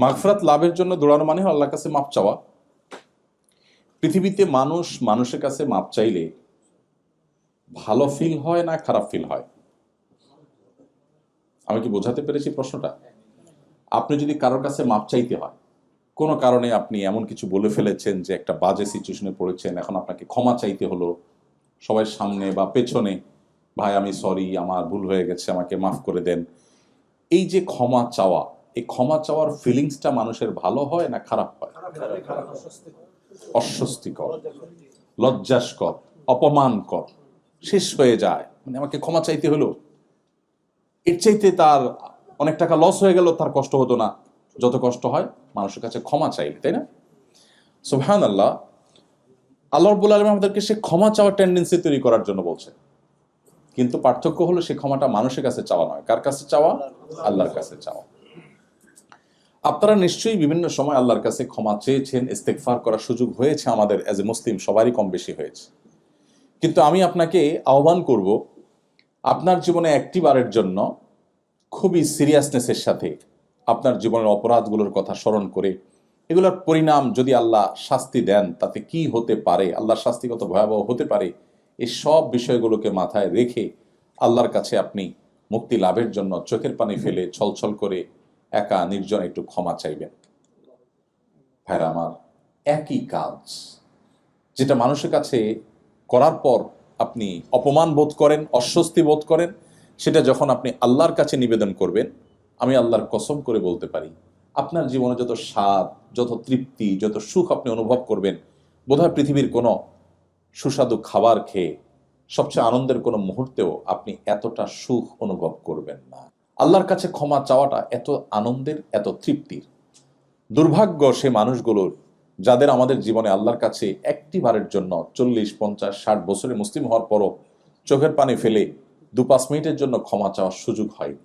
মাগফিরাত লাভের জন্য দৌড়ানো মানে আল্লাহর কাছে মাপ চাওয়া। পৃথিবীতে মানুষ মানুষের কাছে মাপ চাইলে ভালো ফিল হয় না খারাপ ফিল হয়? আমি কি বোঝাতে পেরেছি প্রশ্নটা? আপনি যদি কারোর কাছে মাপ চাইতে হয়, কোনো কারণে আপনি এমন কিছু বলে ফেলেছেন যে একটা বাজে সিচুয়েশনে পড়েছেন, এখন আপনাকে ক্ষমা চাইতে হলো সবার সামনে বা পেছনে, ভাই আমি সরি, আমার ভুল হয়ে গেছে, আমাকে মাফ করে দেন, এই যে ক্ষমা চাওয়া, এই ক্ষমা চাওয়ার ফিলিংসটা মানুষের ভালো হয় না খারাপ হয়? অস্বস্তিকর, লজ্জাস্কর, অপমানকর, শেষ হয়ে যায়। মানে আমাকে ক্ষমা চাইতে হলো, এর চাইতে তার অনেক টাকা লস হয়ে গেল তার কষ্ট হতো না যত কষ্ট হয় মানুষের কাছে ক্ষমা চাইলে, তাই না? সুবহানাল্লাহ, আল্লাহ রাব্বুল আলামিন আমাদেরকে সে ক্ষমা চাওয়ার টেন্ডেন্সি তৈরি করার জন্য বলছে, কিন্তু পার্থক্য হলো সে ক্ষমাটা মানুষের কাছে চাওয়া নয়। কার কাছে চাওয়া? আল্লাহর কাছে চাওয়া। আপনারা নিশ্চয়ই বিভিন্ন সময় আল্লাহর কাছে ক্ষমা চেয়েছেন, ইস্তেগফার করার সুযোগ হয়েছে আমাদের অ্যাজ এ মুসলিম, সবারই কম বেশি হয়েছে। কিন্তু আমি আপনাকে আহ্বান করব, আপনার জীবনে একটি বারের জন্য খুবই সিরিয়াসনেসের সাথে আপনার জীবনের অপরাধগুলোর কথা স্মরণ করে এগুলোর পরিণাম যদি আল্লাহ শাস্তি দেন তাতে কি হতে পারে, আল্লাহর শাস্তি কত ভয়াবহ হতে পারে, এই সব বিষয়গুলোকে মাথায় রেখে আল্লাহর কাছে আপনি মুক্তি লাভের জন্য চোখের পানি ফেলে ছলছল করে একা নির্জন একটু ক্ষমা চাইবেন। ভাইরা আমার, একই কাজ যেটা মানুষের কাছে করার পর আপনি অপমান বোধ করেন, অস্বস্তি বোধ করেন, সেটা যখন আপনি আল্লাহর কাছে নিবেদন করবেন, আমি আল্লাহর কসম করে বলতে পারি আপনার জীবনে যত স্বাদ, যত তৃপ্তি, যত সুখ আপনি অনুভব করবেন, বোধহয় পৃথিবীর কোনো সুস্বাদু খাবার খেয়ে সবচেয়ে আনন্দের কোনো মুহূর্তেও আপনি এতটা সুখ অনুভব করবেন না। আল্লাহর কাছে ক্ষমা চাওয়াটা এত আনন্দের, এত তৃপ্তির। দুর্ভাগ্য সে মানুষগুলোর যাদের আমাদের জীবনে আল্লাহর কাছে একটি বারের জন্য 40, 50, 60 বছরে মুসলিম হওয়ার পরও চোখের পানি ফেলে 2-5 মিনিটের জন্য ক্ষমা চাওয়ার সুযোগ হয়নি।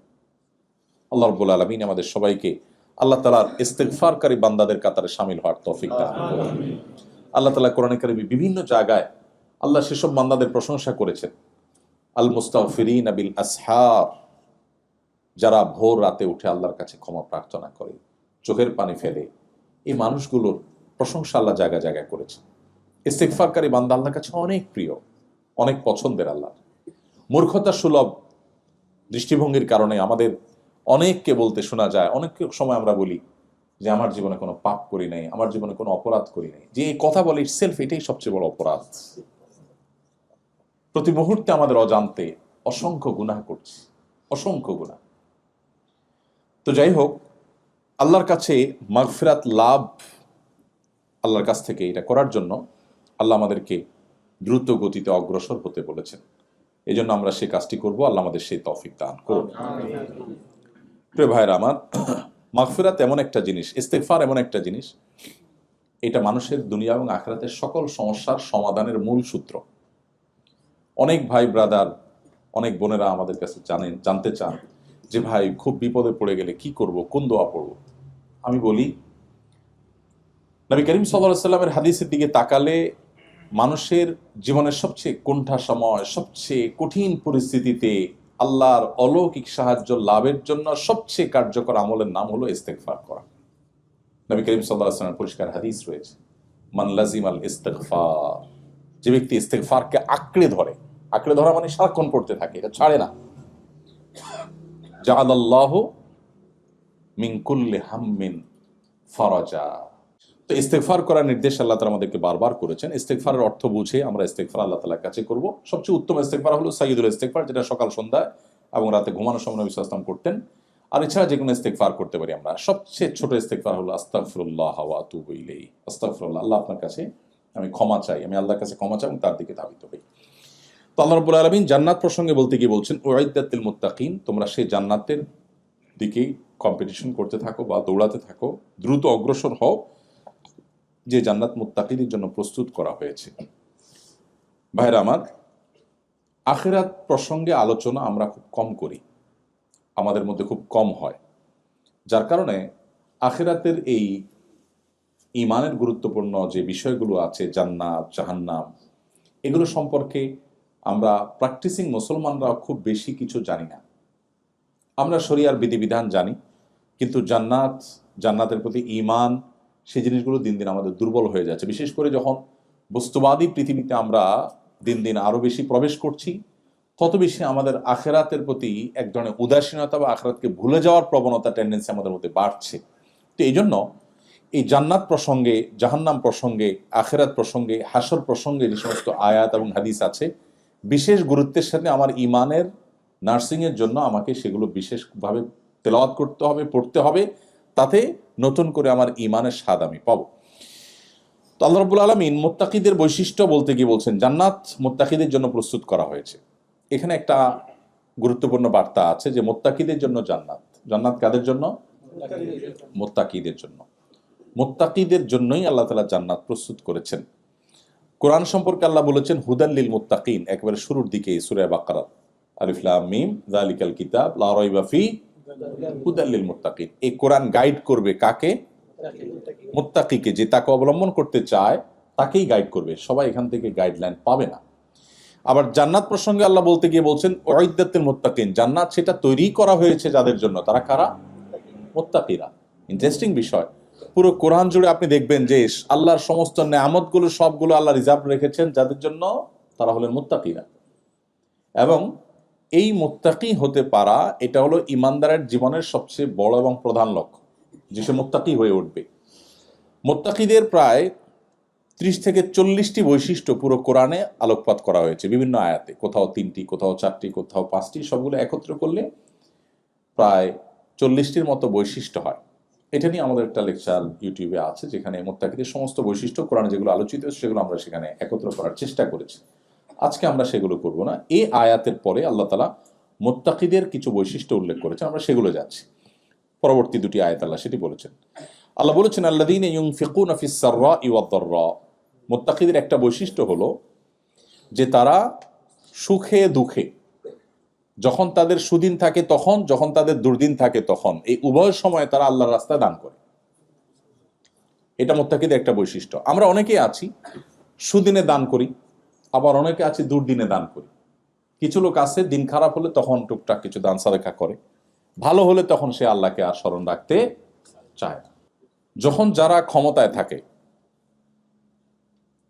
আল্লাহ রাব্বুল আলামিন আমাদের সবাইকে আল্লাহ তাআলার ইস্তেগফারকারী বান্দাদের কাতারে শামিল হওয়ার তৌফিক দান করুন। আল্লাহ তাআলা কোরআনে কারিমে বিভিন্ন জায়গায় আল্লাহ সেসব বান্দাদের প্রশংসা করেছেন, আল মুস্তাগফিরিনা বিল আসহার, যারা ভোর রাতে উঠে আল্লাহর কাছে ক্ষমা প্রার্থনা করে, চোখের পানি ফেলে, এই মানুষগুলোর প্রশংসা আল্লাহ জায়গায় জায়গায় করেছে। ইস্তেগফারকারী বান্দা আল্লাহর কাছে অনেক প্রিয়, অনেক পছন্দের। আল্লাহ মূর্খতা সুলভ দৃষ্টিভঙ্গির কারণে আমাদের অনেককে বলতে শোনা যায়, অনেক সময় আমরা বলি যে আমার জীবনে কোনো পাপ করি নাই, আমার জীবনে কোনো অপরাধ করি নাই। যে এই কথা বলে ইটসেলফ এটাই সবচেয়ে বড় অপরাধ। প্রতি মুহূর্তে আমাদের অজান্তে অসংখ্য গুনাহ করছি, অসংখ্য গুনাহ। তো যাই হোক, আল্লাহর কাছে মাগফিরাত লাভ, আল্লাহর কাছ থেকে এটা করার জন্য আল্লাহ আমাদেরকে দ্রুত গতিতে অগ্রসর হতে বলেছেন। এই জন্য আমরা সেই কাজটি করব। আল্লাহ আমাদের সেই তৌফিক দান করুন। প্রিয় ভাইরা আমার, মাগফিরাত এমন একটা জিনিস, ইস্তেগফার এমন একটা জিনিস, এটা মানুষের দুনিয়া এবং আখিরাতের সকল সমস্যার সমাধানের মূল সূত্র। অনেক ভাই ব্রাদার, অনেক বোনেরা আমাদের কাছে জানতে চান যে ভাই খুব বিপদে পড়ে গেলে কি করব, কোন দোয়া পড়ব। আমি বলি, নবী করিম সাল্লাল্লাহু আলাইহি ওয়াসাল্লামের হাদিসের দিকে তাকালে মানুষের জীবনের সবচেয়ে কোণঠা সময়, সবচেয়ে কঠিন পরিস্থিতিতে আল্লাহর অলৌকিক সাহায্য লাভের জন্য সবচেয়ে কার্যকর আমলের নাম হলো ইস্তেগফার করা। নবী করিম সাল্লাল্লাহু আলাইহি ওয়াসাল্লামের পরিষ্কার হাদিস রয়েছে, মান লাজিমাল ইস্তেগফার, যে ব্যক্তি ইস্তেগফারকে আঁকড়ে ধরা মানে সারাক্ষণ পড়তে থাকে, এটা ছাড়ে না, জাআলাল্লাহু মিন কুল্লি হাম্মিন ফারাজা। তো ইস্তেগফার করার নির্দেশ আল্লাহ তাআলা আমাদেরকে বারবার করেছেন। ইস্তেগফারের অর্থ বুঝে আমরা ইস্তেগফার আল্লাহ তাআলার কাছে করব। সবচেয়ে উত্তম ইস্তেগফার হলো সাইয়্যিদুল ইস্তেগফার, যেটা সকাল সন্ধ্যায় এবং রাতে ঘুমানোর সময় নবী সাল্লাল্লাহু আলাইহি ওয়াসাল্লাম করতেন। আর এছাড়া যে কোনো ইস্তেগফার করতে পারি আমরা। সবচেয়ে ছোট ইস্তেগফার হলো আস্তাগফিরুল্লাহ ওয়া আতুবু ইলাইহি। আস্তাগফিরুল্লাহ, আল্লাহ আপনার কাছে আমি ক্ষমা চাই, আমি আল্লাহর কাছে ক্ষমা চাই এবং তার দিকে ধাবিত হই। তো আল্লাহ রাব্বুল আলামিন জান্নাত প্রসঙ্গে বলতে গিয়ে বলছেন, উইদ্দাত লিল মুত্তাকিন, তোমরা সেই জান্নাতের দিকেই কম্পিটিশন করতে থাকো বা দৌড়াতে থাকো, দ্রুত অগ্রসর হও, যে জান্নাত মুত্তাকিদের জন্য প্রস্তুত করা হয়েছে। ভাইরা আমার, আখিরাত প্রসঙ্গে আলোচনা আমরা খুব কম করি, আমাদের মধ্যে খুব কম হয়, যার কারণে আখিরাতের এই ঈমানের গুরুত্বপূর্ণ যে বিষয়গুলো আছে, জান্নাত, জাহান্নাম, এগুলো সম্পর্কে আমরা প্র্যাকটিসিং মুসলমানরা খুব বেশি কিছু জানি না। আমরা শরিয়ার বিধিবিধান জানি, কিন্তু জান্নাতের প্রতি ঈমান, সেই জিনিসগুলো দিন দিন আমাদের দুর্বল হয়ে যাচ্ছে। বিশেষ করে যখন বস্তুবাদী পৃথিবীতে আমরা দিন দিন আরো বেশি প্রবেশ করছি, তত বেশি আমাদের আখিরাতের প্রতি এক ধরনের উদাসীনতা বা আখিরাতকে ভুলে যাওয়ার প্রবণতা, টেন্ডেন্সি আমাদের মধ্যে বাড়ছে। তো এই জন্য এই জান্নাত প্রসঙ্গে, জাহান্নাম প্রসঙ্গে, আখিরাত প্রসঙ্গে, হাসর প্রসঙ্গে যে সমস্ত আয়াত এবং হাদিস আছে, বিশেষ গুরুত্বের সাথে আমার ইমানের নার্সিংয়ের জন্য আমাকে সেগুলো বিশেষভাবে তেলাওয়াত করতে হবে, পড়তে হবে, তাতে নতুন করে আমার ইমানের স্বাদ আমি পাবো। তো আল্লাহ রাব্বুল আলামিন মুত্তাকিদের বৈশিষ্ট্য বলতে গিয়ে বলছেন জান্নাত মুত্তাকিদের জন্য প্রস্তুত করা হয়েছে। এখানে একটা গুরুত্বপূর্ণ বার্তা আছে যে মুত্তাকিদের জন্য জান্নাত। জান্নাত কাদের জন্য? মুত্তাকিদের জন্য। মুত্তাকিদের জন্যই আল্লাহ তাআলা জান্নাত প্রস্তুত করেছেন। কোরআন সম্পর্কে আল্লাহ বলেছেন হুদাল লিল মুত্তাকিন, একেবারে শুরুর দিকে সূরা বাকারা, আলিফ লাম মিম যালিকাল কিতাব লা রাইবা ফি হুদাল লিল মুত্তাকিন। এই কোরআন গাইড করবে কাকে? মুত্তাকিকে। যে তাকে অবলম্বন করতে চায় তাকেই গাইড করবে, সবাই এখান থেকে গাইডলাইন পাবে না। আবার জান্নাত প্রসঙ্গে আল্লাহ বলতে গিয়ে বলছেন উইদ্দাতুল মুত্তাকিন, জান্নাত সেটা তৈরি করা হয়েছে যাদের জন্য। তারা কারা? মুত্তাকিরা। ইন্টারেস্টিং বিষয়, পুরো কোরআন জুড়ে আপনি দেখবেন যে আল্লাহর সমস্ত নেয়ামতগুলো সবগুলো আল্লাহ রিজার্ভ রেখেছেন যাদের জন্য, তারা হলেন মুত্তাকিরা। এবং এই মুত্তাকি হতে পারা এটা হলো ইমানদারের জীবনের সবচেয়ে বড় এবং প্রধান লক্ষ্য, যে সে মুত্তাকি হয়ে উঠবে। মুত্তাকিদের প্রায় 30 থেকে 40টি বৈশিষ্ট্য পুরো কোরআনে আলোকপাত করা হয়েছে বিভিন্ন আয়াতে, কোথাও 3টি, কোথাও 4টি, কোথাও 5টি, সবগুলো একত্র করলে প্রায় 40টির মতো বৈশিষ্ট্য হয়। এটা নিয়ে আমাদের একটা লেকচার ইউটিউবে আছে, যেখানে মুত্তাকিদের সমস্ত বৈশিষ্ট্য কোরআনে যেগুলো আলোচিত সেগুলো আমরা সেখানে একত্র করার চেষ্টা করেছি। আজকে আমরা সেগুলো করব না। এই আয়াতের পরে আল্লাহ তাআলা মুত্তাকিদের কিছু বৈশিষ্ট্য উল্লেখ করেছেন, আমরা সেগুলো যাচ্ছি। পরবর্তী দুটি আয়াত আল্লাহ সেটি বলেছেন। আল্লাহ বলেছেন আল্লাযীনা ইউনফিকুনা ফিস সাররাই ওয়াদ দাররা। মুত্তাকিদের একটা বৈশিষ্ট্য হলো যে তারা সুখে দুঃখে, যখন তাদের সুদিন থাকে তখন, যখন তাদের দুর্দিন থাকে তখন, এই উভয় সময়ে তারা আল্লাহর রাস্তায় দান করে। এটা মুত্তাকিদের একটা বৈশিষ্ট্য। আমরা অনেকেই আছি সুদিনে দান করি, আবার অনেকে আছি দুর্দিনে দান করি। কিছু লোক আছে দিন খারাপ হলে তখন টুকটাক কিছু দান সাদেকা করে, ভালো হলে তখন সে আল্লাহকে আর স্মরণ রাখতে চায় না। যখন যারা ক্ষমতায় থাকে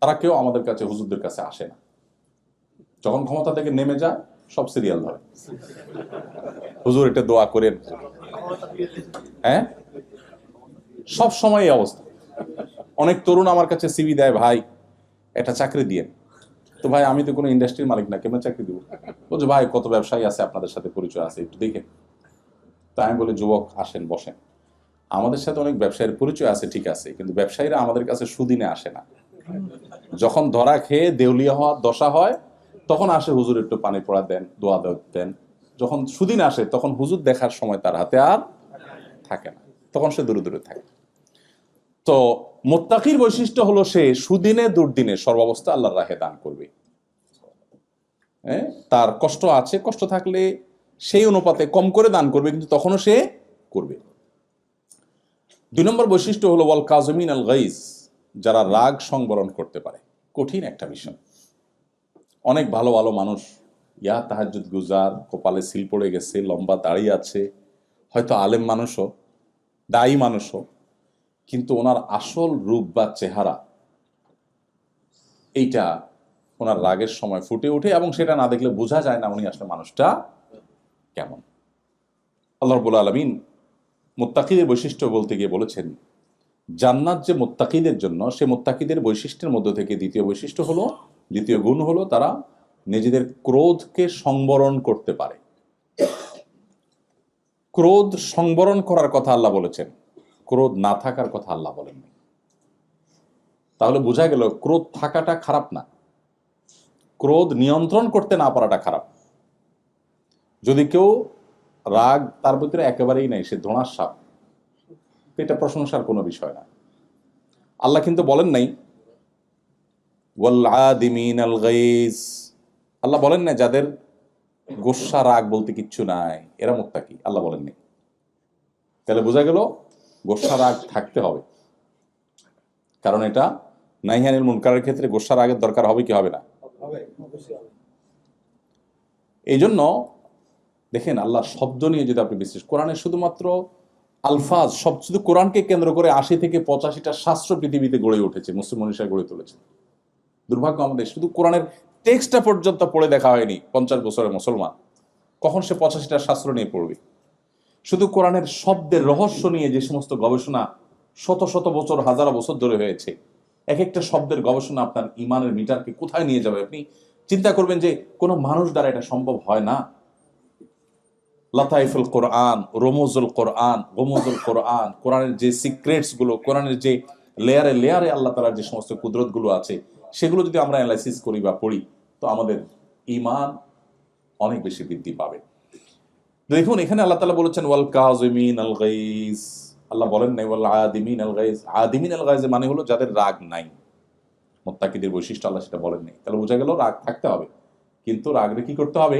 তারা কেউ আমাদের কাছে, হুজুরদের কাছে আসে না। যখন ক্ষমতা থেকে নেমে যায় সব সিরিয়াল ধরে, হুজুর এটা দোয়া করেন। হ্যাঁ, সব সময় এই অবস্থা। অনেক তরুণ আমার কাছে সিভি দেয়, ভাই একটা চাকরি দিয়ে। তো ভাই আমি তো কোনো ইন্ডাস্ট্রির মালিক না, কেমন চাকরি দিব? বলছে ভাই কত ব্যবসায়ী আছে আপনাদের সাথে পরিচয় আছে, একটু দেখেন। তো আমি বলি যুবক আসেন বসেন, আমাদের সাথে অনেক ব্যবসায়ীর পরিচয় আছে ঠিক আছে, কিন্তু ব্যবসায়ীরা আমাদের কাছে সুদিনে আসে না। যখন ধরা খেয়ে দেউলিয়া হওয়ার দশা হয় তখন আসে, হুজুর একটু পানি পড়া দেন, দোয়া দেন। যখন সুদিন আসে তখন হুজুর দেখার সময় তার হাতে আর থাকে না, তখন সে দূরে দূরে থাকে। তো মুত্তাকির বৈশিষ্ট্য হলো সে সুদিনে দুর্দিনে সর্বাবস্থা আল্লাহর রাহে দান করবে। তার কষ্ট আছে, কষ্ট থাকলে সেই অনুপাতে কম করে দান করবে, কিন্তু তখনও সে করবে। 2 নম্বর বৈশিষ্ট্য হলো ওয়াল কাযিমিন আল গাইজ, যারা রাগ সংবরণ করতে পারে। কঠিন একটা বিষয়। অনেক ভালো ভালো মানুষ, ইয়া তাহাজ্জুদ গুজার, কপালে সিল পড়ে গেছে, লম্বা দাড়ি আছে, হয়তো আলেম মানুষও, দায়ী মানুষও, কিন্তু ওনার আসল রূপ বা চেহারা এইটা ওনার রাগের সময় ফুটে ওঠে, এবং সেটা না দেখলে বোঝা যায় না উনি আসলে মানুষটা কেমন। আল্লাহ রাব্বুল আলামিন মুত্তাকিদের বৈশিষ্ট্য বলতে গিয়ে বলেছেন জান্নাত যে মুত্তাকিদের জন্য, সে মুত্তাকিদের বৈশিষ্ট্যের মধ্য থেকে দ্বিতীয় গুণ হলো তারা নিজেদের ক্রোধকে সংবরণ করতে পারে। ক্রোধ সংবরণ করার কথা আল্লাহ বলেছেন, ক্রোধ না থাকার কথা আল্লাহ বলেননি। তাহলে বোঝা গেল ক্রোধ থাকাটা খারাপ না, ক্রোধ নিয়ন্ত্রণ করতে না পারাটা খারাপ। যদি কেউ রাগ তার ভিতরে একেবারেই নাই, সে ধোঁয়ার সাপ, এটা প্রশংসার কোনো বিষয় না। আল্লাহ কিন্তু বলেন নাই ওয়াল আদিমিন আল গাইজ, আল্লাহ বলেন না যাদের গোসা রাগ বলতে কিচ্ছু নাই এরা মুত্তাকি, আল্লাহ বলেন নাই। তাহলে বোঝা গেল গোসা রাগ থাকতে হবে, কারণ এটা নাহিয়ানিল মুনকারের ক্ষেত্রে গোসা রাগের দরকার হবে কি হবে না? এই জন্য দেখেন আল্লাহ শব্দ নিয়ে যদি আপনি বিশেষ কোরআনে শুধুমাত্র আলফাজ, সব শুধু কোরআনকে কেন্দ্র করে 80 থেকে 85টা শাস্ত্র পৃথিবীতে গড়ে উঠেছে, মুসলিম মনীষা গড়ে তুলেছে। দুর্ভাগ্য আমাদের, শুধু কোরআনের টেক্সটটা পর্যন্ত পড়ে দেখা হয়নি 50 বছরের মুসলমান, কখন সে 85টা শাস্ত্র নিয়ে পড়বে? শুধু কোরআনের শব্দের রহস্য নিয়ে যে সমস্ত গবেষণা শত শত বছর, হাজার বছর ধরে হয়েছে, এক একটা শব্দের গবেষণা আপনার ইমানের মিটারকে কোথায় নিয়ে যাবে। আপনি চিন্তা করবেন যে কোনো মানুষ দ্বারা এটা সম্ভব হয় না। লাতাইফুল কোরআন, রমুজুল কোরআন, গমুজুল কোরআন, কোরআনের যে সিক্রেটস গুলো, কোরআনের যে লেয়ারে লেয়ারে আল্লাহ তাআলার যে সমস্ত কুদরত গুলো আছে, সেগুলো যদি আমরা অ্যানালাইসিস করি বা পড়ি, তো আমাদের ঈমান অনেক বেশি বৃদ্ধি পাবে। দেখুন এখানে আল্লাহ তাআলা বলেছেন ওয়াল কাযিমিন আল গাইজ, আল্লাহ বলেন নাই ওয়াল আদিমিন আল গাইজ। আদিমিন আল গাইজ মানে হলো যাদের রাগ নাই। মুত্তাকিদের বৈশিষ্ট্য আল্লাহ সেটা বলেন নাই। তাহলে বোঝা গেল রাগ থাকতে হবে, কিন্তু রাগরে কি করতে হবে?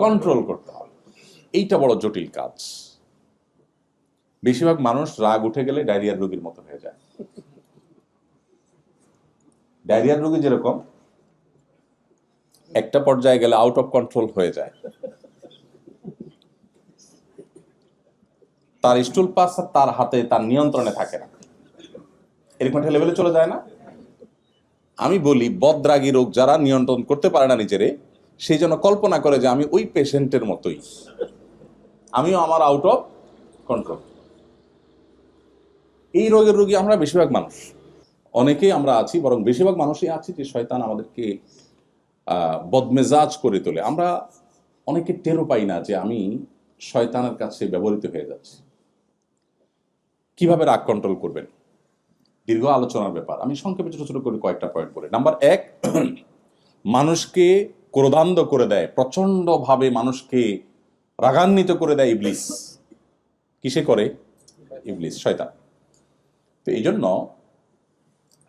কন্ট্রোল করতে হবে। এইটা বড় জটিল কাজ। বেশিরভাগ মানুষ রাগ উঠে গেলে ডায়রিয়ার রোগীর মতো হয়ে যায়। ডায়রিয়ার রোগী যেরকম একটা পর্যায়ে গেলে আউট অফ কন্ট্রোল হয়ে যায়, তার স্টুল পাস তার হাতে, তার নিয়ন্ত্রণে থাকে না, এরকম একটা লেভেলে চলে যায় না? আমি বলি বদরাগী রোগ যারা নিয়ন্ত্রণ করতে পারে না নিজেরে, সেই জন্য কল্পনা করে যে আমি ওই পেশেন্টের মতোই, আমিও আমার আউট অফ কন্ট্রোল। এই রোগের রোগী আমরা বেশিরভাগ মানুষ, অনেকেই আমরা আছি, বরং বেশিরভাগ মানুষই আছি যে শয়তান আমাদেরকে বদমেজাজ করে তোলে। আমরা অনেকে টেরও পাই না যে আমি শয়তানের কাছে ব্যবহৃত হয়ে যাচ্ছি। কিভাবে রাগ কন্ট্রোল করবেন? দীর্ঘ আলোচনার ব্যাপার, আমি সংক্ষেপে ছোট ছোট করে কয়েকটা পয়েন্ট বলি। নাম্বার 1, মানুষকে ক্রোধান্ধ করে দেয়, প্রচন্ড ভাবে মানুষকে রাগান্বিত করে দেয় ইবলিস। কিসে করে? ইবলিস, শয়তান। তো এই জন্য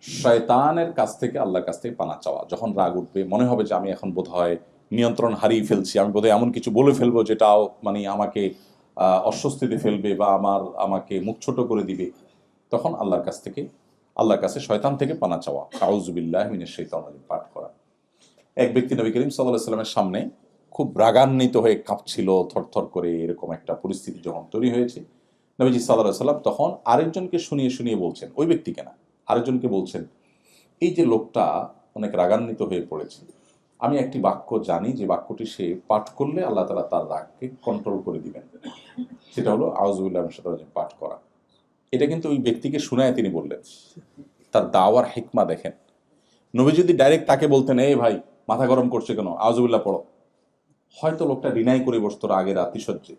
শয়তানের কাছ থেকে আল্লাহর কাছ থেকে পানা চাওয়া। যখন রাগ উঠবে, মনে হবে যে আমি এখন বোধহয় নিয়ন্ত্রণ হারিয়ে ফেলছি, আমি বোধহয় এমন কিছু বলে ফেলবো যেটাও মানে আমাকে অস্বস্তিতে ফেলবে বা আমাকে মুখ ছোট করে দিবে, তখন আল্লাহর কাছে শয়তান থেকে পানা চাওয়া, আউযু বিল্লাহি মিনাশ শাইতানির রাজিম পাঠ করা। এক ব্যক্তি নবী করিম সাল্লাল্লাহু আলাইহি সাল্লামের সামনে খুব রাগান্বিত হয়ে কাঁপছিল, থরথর করে, এরকম একটা পরিস্থিতি যখন তৈরি হয়েছে, নবীজি সাল্লাল্লাহু আলাইহি সাল্লাম তখন আরেকজনকে শুনিয়ে শুনিয়ে বলছেন, ওই ব্যক্তিকে না, আরেকজনকে বলছেন, এই যে লোকটা অনেক রাগান্বিত হয়ে পড়েছে, আমি একটি বাক্য জানি যে বাক্যটি সে পাঠ করলে আল্লাহ তাআলা তার রাগকে কন্ট্রোল করে দিবেন, সেটা হলো আউযু বিল্লাহি মিনাশ শাইতানির রাজিম পাঠ করা। এটা কিন্তু ওই ব্যক্তিকে শুনায় তিনি বললেন। তার দাওয়ার হিকমা দেখেন। নবী যদি ডাইরেক্ট তাকে বলতেন, এই ভাই মাথা গরম করছে কেন, আউযু বিল্লাহ পড়ো, হয়তো লোকটা ডিনাই করে বসতো রাগের আতিশয্যে,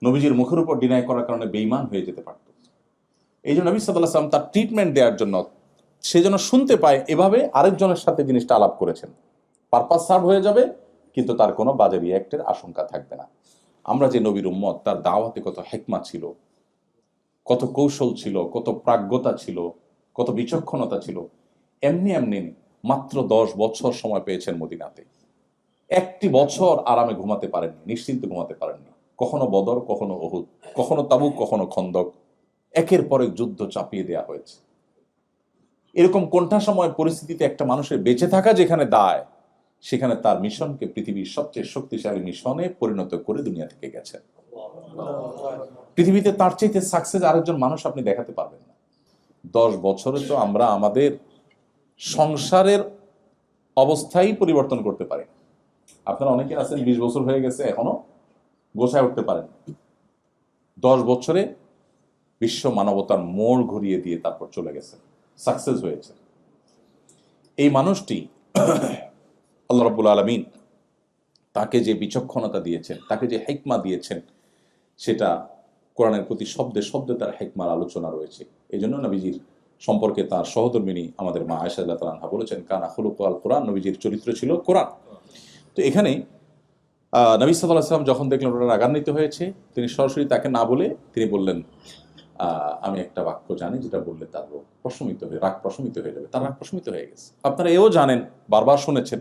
নবীজির মুখের উপর ডিনাই করার কারণে বেঈমান হয়ে যেতে পারত। এই জন্য নবী সাল্লাল্লাহু আলাইহি ওয়াসাল্লাম তার ট্রিটমেন্ট দেওয়ার জন্য, সে যেন শুনতে পায়, এভাবে আরেকজনের সাথে জিনিসটা আলাপ করেছেন। পারপাস সার্ভ হয়ে যাবে, কিন্তু তার কোনো বাজে রিঅ্যাক্টের আশঙ্কা থাকবে না। আমরা যে নবীর উম্মত, তার দাওয়াতে কত হিকমা ছিল, কত কৌশল ছিল, কত প্রাজ্ঞতা ছিল, কত বিচক্ষণতা ছিল। এমনি এমনি মাত্র 10 বছর সময় পেয়েছেন মদিনাতে, একটি বছর আরামে ঘুমাতে পারেননি, নিশ্চিন্তে ঘুমাতে পারেননি। কখনো বদর, কখনো উহুদ, কখনো তাবুক, কখনো খন্দক, একের পর এক যুদ্ধ চাপিয়ে দেওয়া হয়েছে। এরকম কোণঠাসময় পরিস্থিতিতে একটা মানুষের বেঁচে থাকা যেখানে দায়, সেখানে তার মিশনকে পৃথিবীর সবচেয়ে শক্তিশালী মিশনে পরিণত করে দুনিয়া থেকে গেছে। পৃথিবীতে তার চাইতে সাকসেস আরেকজন মানুষ আপনি দেখাতে পারবেন না। 10 বছরে তো আমরা আমাদের সংসারের অবস্থাই পরিবর্তন করতে পারি। আপনারা অনেকে আছেন 20 বছর হয়ে গেছে, এখনো গোছায় উঠতে পারেন। 10 বছরে বিশ্ব মানবতার মোড় ঘুরিয়ে দিয়ে তারপর চলে গেছে, সাকসেস হয়েছে। এই মানুষটি আল্লাহ রাব্বুল আলামিন তাকে যে বিচক্ষণতা দিয়েছেন, তাকে যে হিকমা দিয়েছেন, সেটা কোরআনের প্রতি শব্দে শব্দে তার হিকমার আলোচনা রয়েছে। এই জন্য নবীজির সম্পর্কে তার সহধর্মিনী আমাদের মা আয়েশা রাদিয়াল্লাহু তাআলা আনহা বলেছেন, কানা খুলুকুল কোরআন, নবীজির চরিত্র ছিল কোরআন। তো এখানে নবী সাল্লাল্লাহু আলাইহি ওয়াসাল্লাম যখন দেখলেন ওরা রাগান্বিত হয়েছে, তিনি সরাসরি তাকে না বলে তিনি বললেন, আমি একটা বাক্য জানি যেটা বললে তার রাগ প্রশমিত হয়ে যাবে। তার রাগ প্রশমিত হয়ে গেছে। আপনারা এও জানেন, বারবার শুনেছেন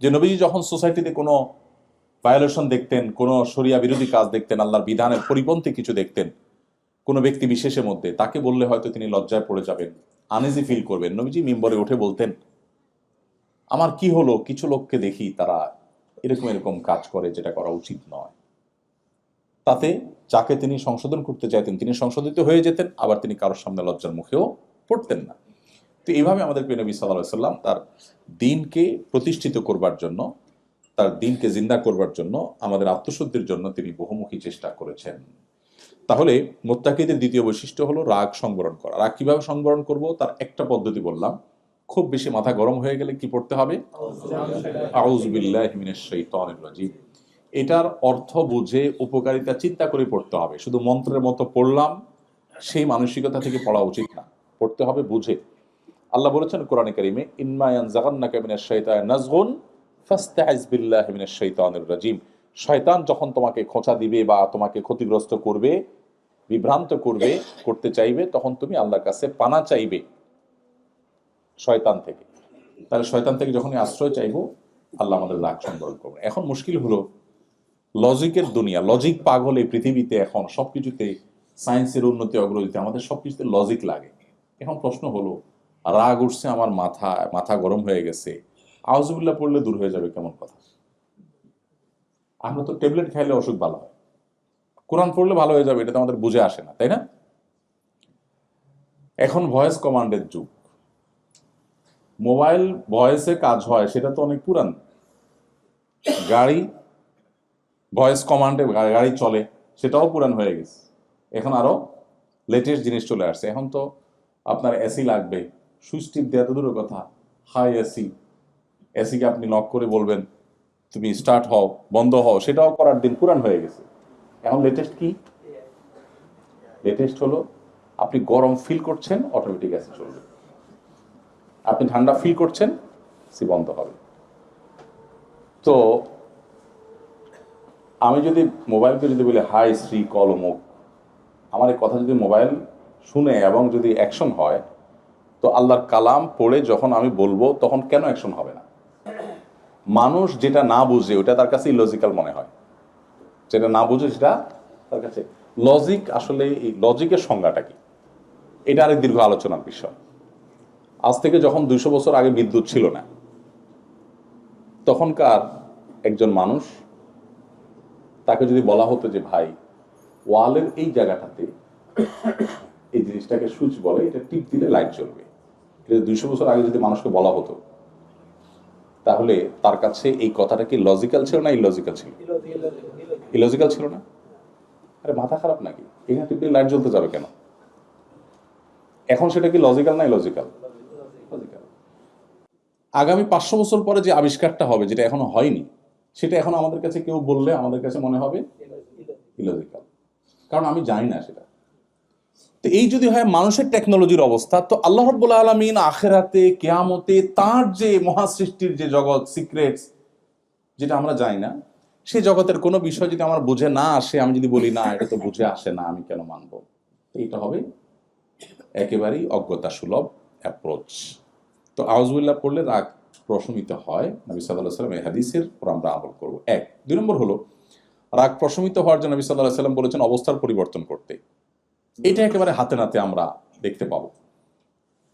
যে নবীজি যখন সোসাইটিতে কোনো ভায়োলেশন দেখতেন, কোনো শরিয়া বিরোধী কাজ দেখতেন, আল্লাহর বিধানের পরিপন্থী কিছু দেখতেন কোনো ব্যক্তি বিশেষের মধ্যে, তাকে বললে হয়তো তিনি লজ্জায় পড়ে যাবেন, আনইজি ফিল করবেন। নবীজি মিম্বরে উঠে বলতেন, আমার কি হলো, কিছু লোককে দেখি তারা এরকম এরকম কাজ করে যেটা করা উচিত নয়। তাতে যাকে তিনি সংশোধন করতে চাইতেন তিনি সংশোধিত হয়ে যেতেন, আবার তিনি কারোর সামনে লজ্জার মুখেও পড়তেন না। তো এইভাবে আমাদের প্রিয় নবী সাল্লাল্লাহু আলাইহি ওয়াসাল্লাম তার দ্বীনকে প্রতিষ্ঠিত করবার জন্য, তার দ্বীনকে জিন্দা করবার জন্য, আমাদের আত্মশুদ্ধির জন্য তিনি বহুমুখী চেষ্টা করেছেন। তাহলে মুত্তাকিদের দ্বিতীয় বৈশিষ্ট্য হলো রাগ সংবরণ করা। রাগ কিভাবে সংবরণ করব, তার একটা পদ্ধতি বললাম, খুব বেশি মাথা গরম হয়ে গেলে কি পড়তে হবে? আউযু বিল্লাহি মিনাশ শাইতানির রাজিম। এটার অর্থ বুঝে উপকারিতা চিন্তা করে পড়তে হবে। শুধু মন্ত্রের মতো পড়লাম সেই মানসিকতা থেকে পড়া উচিত না, পড়তে হবে বুঝে। আল্লাহ বলেছেন কোরআনে কারিমে, ইম্মা ইয়ানজাগান্নাকা মিনাশ শাইতানি নাজগুন ফাস্তাইজ বিল্লাহি মিনাশ শাইতানির রাজিম। শয়তান যখন তোমাকে খোঁচা দিবে বা তোমাকে ক্ষতিগ্রস্ত করবে, বিভ্রান্ত করবে, করতে চাইবে, তখন তুমি আল্লাহর কাছে পানা চাইবে শয়তান থেকে। তাহলে শয়তান থেকে যখনই আশ্রয় চাইবো, আল্লাহ আমাদের রাগ সংবরণ করবে। এখন মুশকিল হলো, লজিকের দুনিয়া, লজিক পাগল এই পৃথিবীতে, এখন সবকিছুতে সায়েন্সের উন্নতি অগ্রগতি, আমাদের সবকিছুতে লজিক লাগে। এখন প্রশ্ন হলো, রাগ উঠছে আমার মাথা গরম হয়ে গেছে, আউযুবিল্লাহ পড়লে দূর হয়ে যাবে, কেমন কথা? আমরা তো ট্যাবলেট খাইলে অসুখ ভালো হয়, কোরআন পড়লে ভালো হয়ে যাবে, এটা তো আমাদের বুঝে আসে না, তাই না? এখন ভয়েস কমান্ডের যুগ, মোবাইল ভয়েসে কাজ হয় সেটা তো অনেক পুরান। গাড়ি ভয়েস কমান্ডে গাড়ি চলে, সেটাও পুরান হয়ে গেছে। এখন আরো লেটেস্ট জিনিস চলে আসছে। এখন তো আপনার এসি লাগবে, সুইচ টিপ দেওয়া তো দূরের কথা, হাই এসি, এসিকে আপনি লক করে বলবেন তুমি স্টার্ট হও, বন্ধ হও, সেটাও করার দিন পুরান হয়ে গেছে। এখন লেটেস্ট কি? লেটেস্ট হলো আপনি গরম ফিল করছেন, অটোমেটিক এসি চলবে। আপনি ঠান্ডা ফিল করছেন, এসি বন্ধ হবে। তো আমি যদি মোবাইলকে যদি বলি হাই শ্রী কল অমুক, আমার এই কথা যদি মোবাইল শুনে এবং যদি অ্যাকশন হয়, তো আল্লাহর কালাম পড়ে যখন আমি বলবো তখন কেন অ্যাকশন হবে না? মানুষ যেটা না বুঝে ওটা তার কাছে ইলজিক্যাল মনে হয়, যেটা না বুঝে সেটা তার কাছে লজিক। আসলে এই লজিকের সংজ্ঞাটা কি, এটা আরেক দীর্ঘ আলোচনার বিষয়। আজ থেকে যখন 200 বছর আগে বিদ্যুৎ ছিল না, তখনকার একজন মানুষ, তাকে যদি বলা হতো যে ভাই ওয়ালের এই জায়গাটাতে এই জিনিসটাকে সুইচ বলে, এটা টিপ দিলে লাইট জ্বলবে, এটা 200 বছর আগে যদি মানুষকে বলা হতো, তাহলে তার কাছে এই কথাটা কি লজিক্যাল ছিল না ইলজিক্যাল ছিল? ইলজিক্যাল ছিল না। আরে মাথা খারাপ নাকি, এখানে টিপ দিলে লাইট জ্বলতে যাবে কেন? এখন সেটা কি লজিক্যাল না ইলজিক্যাল? লজিক্যাল। আগামী 500 বছর পরে যে আবিষ্কারটা হবে, যেটা এখনো হয়নি, সেটা এখন আমাদের কাছে কেউ বললে আমাদের কাছে মনে হবে ইলজিক্যাল, কারণ আমি জানি না সেটা। তো এই যদি হয় মানুষের টেকনোলজির অবস্থা, তো আল্লাহ রাব্বুল আলামিন আখিরাতে, কিয়ামতে তার যে মহাসৃষ্টির যে জগৎ, সিক্রেটস, যেটা আমরা জানি না, সেই জগতের কোনো বিষয় যদি আমার বুঝে না আসে, আমি যদি বলি না এটা তো বুঝে আসে না, আমি কেন মানবো? এইটা হবে একেবারেই অজ্ঞতা সুলভ অ্যাপ্রোচ। তো আউযুবিল্লাহ পড়লে রাগ প্রশমিত হয়, নবী সাল্লাল্লাহু আলাইহি ওয়াসাল্লাম এই হাদিসের উপর আমরা আমল করব। 1। 2 নম্বর হলো, রাগ প্রশমিত হওয়ার জন্য নবী সাল্লাল্লাহু আলাইহি ওয়াসাল্লাম বলেছেন অবস্থার পরিবর্তন করতে। এটা একেবারে হাতে নাতে আমরা দেখতে পাবো।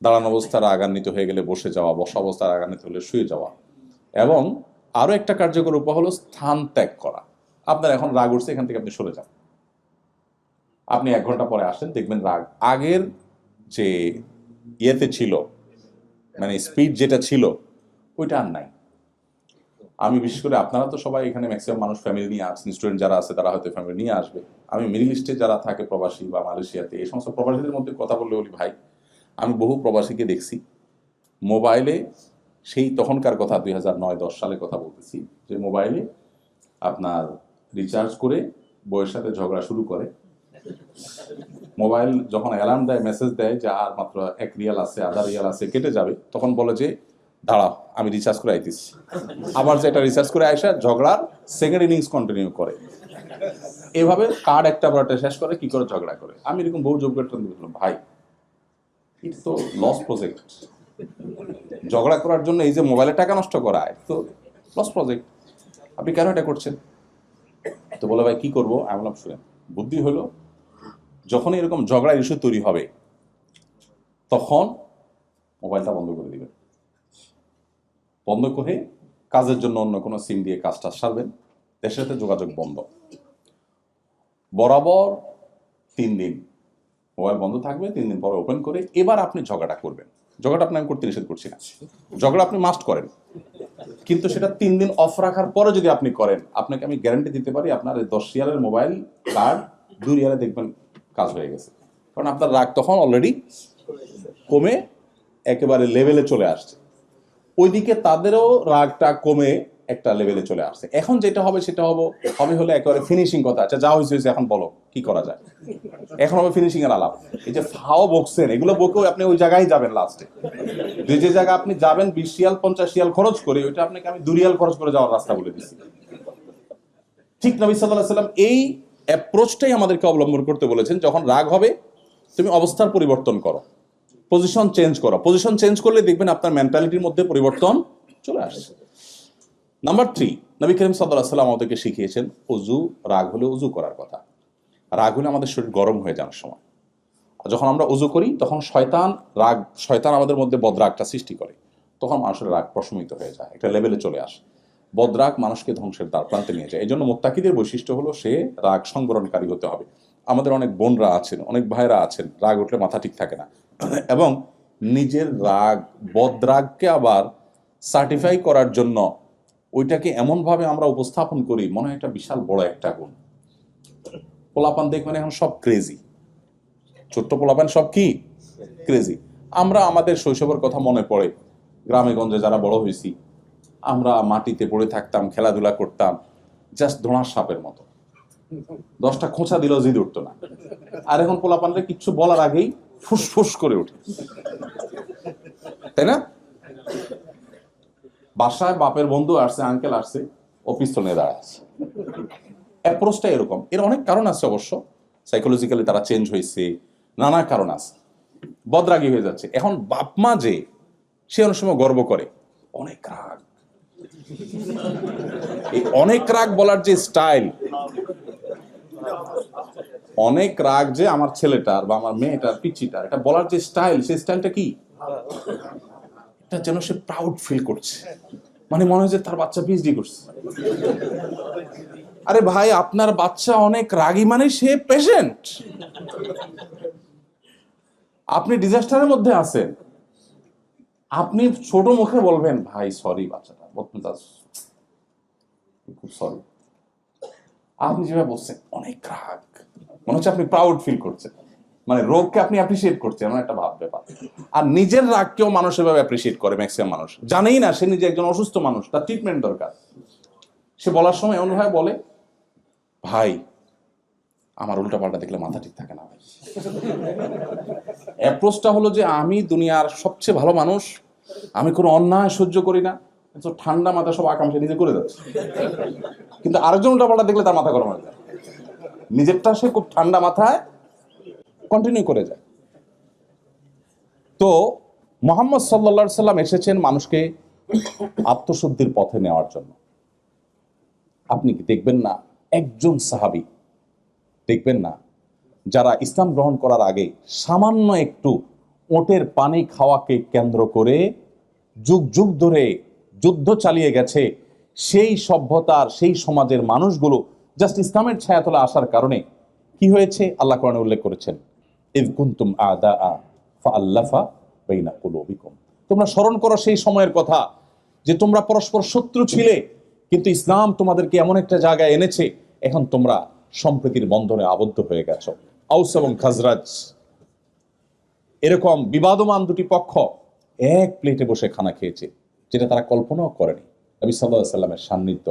দাঁড়ানো অবস্থায় রাগান্বিত হয়ে গেলে বসে যাওয়া, বসা অবস্থায় রাগান্বিত হলে শুয়ে যাওয়া, এবং আরো একটা কার্যকর উপায় হলো স্থান ত্যাগ করা। আপনার এখন রাগ উঠছে, এখান থেকে আপনি সরে যান, আপনি 1 ঘন্টা পরে আসেন, দেখবেন রাগ আগের যে ইয়েতে ছিল, মানে স্পিড যেটা ছিল ওইটা আর নাই। আমি বিশেষ করে, আপনারা তো সবাই এখানে ম্যাক্সিমাম মানুষ ফ্যামিলি নিয়ে আসছেন, স্টুডেন্ট যারা আছে তারা হয়তো ফ্যামিলি নিয়ে আসবে। আমি মিডল ইস্টে যারা থাকে প্রবাসী বা মালয়েশিয়াতে, এই সমস্ত প্রবাসীদের মধ্যে কথা বললে বলি ভাই, আমি বহু প্রবাসীকে দেখছি মোবাইলে, সেই তখনকার কথা 2009-10 সালে কথা বলতেছি, যে মোবাইলে আপনার রিচার্জ করে বউয়ের সাথে ঝগড়া শুরু করে। মোবাইল যখন অ্যালার্ম দেয়, মেসেজ দেয় যে আর মাত্র 1 রিয়াল আছে, আধা রিয়াল আছে, কেটে যাবে, তখন বলে যে দাঁড়াও আমি রিচার্জ করে আইতেছি। আবার যে এটা রিচার্জ করে আইসা ঝগড়ার সেকেন্ড ইনিংস কন্টিনিউ করে। এভাবে কার্ড একটা পরটা শেষ করে, কি করে ঝগড়া করে। আমি এরকম বহু যোগ্য দেখলাম, ভাই ইটস তো লস প্রজেক্ট। ঝগড়া করার জন্য এই যে মোবাইলে টাকা নষ্ট করা, তো লস প্রজেক্ট, আপনি কেন এটা করছেন? তো বলে ভাই কি করবো? আমি বললাম শুনেন, বুদ্ধি হলো যখনই এরকম ঝগড়ার ইস্যু তৈরি হবে, তখন মোবাইলটা বন্ধ করে দিবেন। বন্ধ করে কাজের জন্য অন্য কোনো সিম দিয়ে কাজটা সারবেন, দেশের সাথে যোগাযোগ বন্ধ। বরাবর 3 দিন মোবাইল বন্ধ থাকবে, 3 দিন পরে ওপেন করে এবার আপনি ঝগড়াটা করবেন। ঝগড়া আপনি আমি করতে নিষেধ করছি না, ঝগড়া আপনি মাস্ট করেন, কিন্তু সেটা 3 দিন অফ রাখার পরে যদি আপনি করেন, আপনাকে আমি গ্যারান্টি দিতে পারি আপনার 10 রিয়ালের মোবাইল কার্ড 2 রিয়ালে দেখবেন কাজ হয়ে গেছে। কারণ আপনার রাগ তখন অলরেডি কমে একেবারে লেভেলে চলে আসছে, ওইদিকে তাদেরও রাগটা কমে একটা লেভেলে চলে আসছে। এখন যেটা হবে সেটা হবে হলে একেবারে ফিনিশিং কথা, আচ্ছা যা হয়েছে এখন বলো কি করা যায়, এখন হবে ফিনিশিং এর আলাপ। এই যে ফাও বকছেন, এগুলো বকেও আপনি ওই জায়গায় যাবেন লাস্টে, যে জায়গায় আপনি যাবেন 20 রিয়াল 50 রিয়াল খরচ করে, ওইটা আপনাকে আমি 2 রিয়াল খরচ করে যাওয়ার রাস্তা বলে দিচ্ছি। ঠিক নবী সাল্লাল্লাহু আলাইহি ওয়াসাল্লাম এই অ্যাপ্রোচটাই আমাদেরকে অবলম্বন করতে বলেছেন। যখন রাগ হবে তুমি অবস্থার পরিবর্তন করো, পজিশন চেঞ্জ করো, পজিশন চেঞ্জ করলে দেখবেন আপনার মেন্টালিটির মধ্যে পরিবর্তন চলে আসছে। নাম্বার 3, নবী করিম সাল্লাল্লাহু আলাইহি ওয়াসাল্লাম আমাদেরকে শিখিয়েছেন অজু, রাগ হলে অজু করার কথা। রাগ হলে আমাদের শরীর গরম হয়ে যাওয়ার সময় যখন আমরা অজু করি তখন শয়তান আমাদের মধ্যে বদরাগটা সৃষ্টি করে, তখন মানুষের রাগ প্রশমিত হয়ে যায়, একটা লেভেলে চলে আসে। বদরাগ মানুষকে ধ্বংসের দ্বার প্রান্তে নিয়ে যায়। এই জন্য মুত্তাকিদের বৈশিষ্ট্য হলো সে রাগ সংবরণকারী হতে হবে। আমাদের অনেক বোনরা আছেন, অনেক ভাইরা আছেন, রাগ উঠলে মাথা ঠিক থাকে না, এবং নিজের বদরাগকে আবার সার্টিফাই করার জন্য ওইটাকে এমনভাবে আমরা উপস্থাপন করি মনে হয় এটা বিশাল বড় একটা গুণ। পোলাপান দেখবেন এখন সব ক্রেজি, ছোট্ট পোলাপান সব কি ক্রেজি। আমরা আমাদের শৈশবের কথা মনে পড়ে, গ্রামে গঞ্জে যারা বড় হয়েছি আমরা মাটিতে পড়ে থাকতাম, খেলাধুলা করতাম জাস্ট ধোঁড়ার সাপের মতো, 10টা খোঁচা দিলেও জিদ উঠতো না। আর এখন পোলাপানরে কিচ্ছু বলার আগেই ফুসফুস করে ওঠে, তাই না? বাসায় বাপের বন্ধু আসছে, আঙ্কেল আসছে, ও পিস্তল নিয়ে দাঁড়ায় আছে। অ্যাপ্রোচটা এরকম। এর অনেক কারণ আছে অবশ্য, সাইকোলজিক্যালি তারা চেঞ্জ হয়েছে, নানা কারণ আছে, বদরাগী হয়ে যাচ্ছে। এখন বাপ মা যে সে অনেক সময় গর্ব করে অনেক রাগ, এই অনেক রাগ বলার যে স্টাইল, অনেক রাগ যে আমার ছেলেটার বা আমার মেয়েটার পিচ্চিটার, এটা বলার যে স্টাইল, সেই স্টাইলটা কি এটা যেন সে প্রাউড ফিল করছে, মানে মনে হয় যে তার বাচ্চা পিএইচডি করছে। আরে ভাই, আপনার বাচ্চা অনেক রাগী মানে সে পেশেন্ট, আপনি ডিজাস্টারের মধ্যে আছেন, আপনি ছোট মুখে বলবেন ভাই সরি বাচ্চাটা খুব সরি, আপনি যেভাবে বলছেন অনেক রাগ, মনে হচ্ছে আপনি প্রাউড ফিল করছেন, মানে রোগকে আপনি অ্যাপ্রিসিয়েট করছেন, এমন একটা ভাব ব্যাপার। আর নিজের রাগকেও মানুষ এভাবে অ্যাপ্রিসিয়েট করে, ম্যাক্সিমাম মানুষ জানেই না সে নিজে একজন অসুস্থ মানুষ, তার ট্রিটমেন্ট দরকার। সে বলার সময় এমনভাবে বলে ভাই আমার উল্টা পাল্টা দেখলে মাথা ঠিক থাকে না ভাই। অ্যাপ্রোচটা হলো যে আমি দুনিয়ার সবচেয়ে ভালো মানুষ, আমি কোনো অন্যায় সহ্য করি না, তো ঠান্ডা মাথা সব আকাঙ্ক্ষা নিজে করে যাচ্ছে, কিন্তু আরেকজন উল্টা পাল্টা দেখলে তার মাথা গরম হয়ে যায়, নিজেরটা সে খুব ঠান্ডা মাথায় কন্টিনিউ করে যায়। তো মুহাম্মদ সাল্লাল্লাহু আলাইহি সাল্লাম এসেছেন মানুষকে আত্মশুদ্ধির পথে নেওয়ার জন্য। আপনি কি দেখবেন না একজন সাহাবী দেখবেন না যারা ইসলাম গ্রহণ করার আগে সামান্য একটু ওটের পানি খাওয়াকে কেন্দ্র করে যুগ যুগ ধরে যুদ্ধ চালিয়ে গেছে, সেই সভ্যতার সেই সমাজের মানুষগুলো জাস্ট ইসলামের ছায়াতলে আসার কারণে কি হয়েছে আল্লাহ কোরআনে উল্লেখ করেছেন, ইয কুনতুম আ'দাআ ফাআল্লাফা বাইনা কুলুবিকুম। তোমরা স্মরণ করো সেই সময়ের কথা যে তোমরা পরস্পর শত্রু ছিলে, কিন্তু ইসলাম তোমাদেরকে এমন একটা জায়গায় এনেছে এখন তোমরা সম্প্রীতির বন্ধনে আবদ্ধ হয়ে গেছো। আউস এবং খাজরাজ এরকম বিবাদমান দুটি পক্ষ এক প্লেটে বসে খানা খেয়েছে, যেটা তারা কল্পনাও করেনি। নবী সাল্লাল্লাহু আলাইহি সাল্লামের সান্নিধ্য,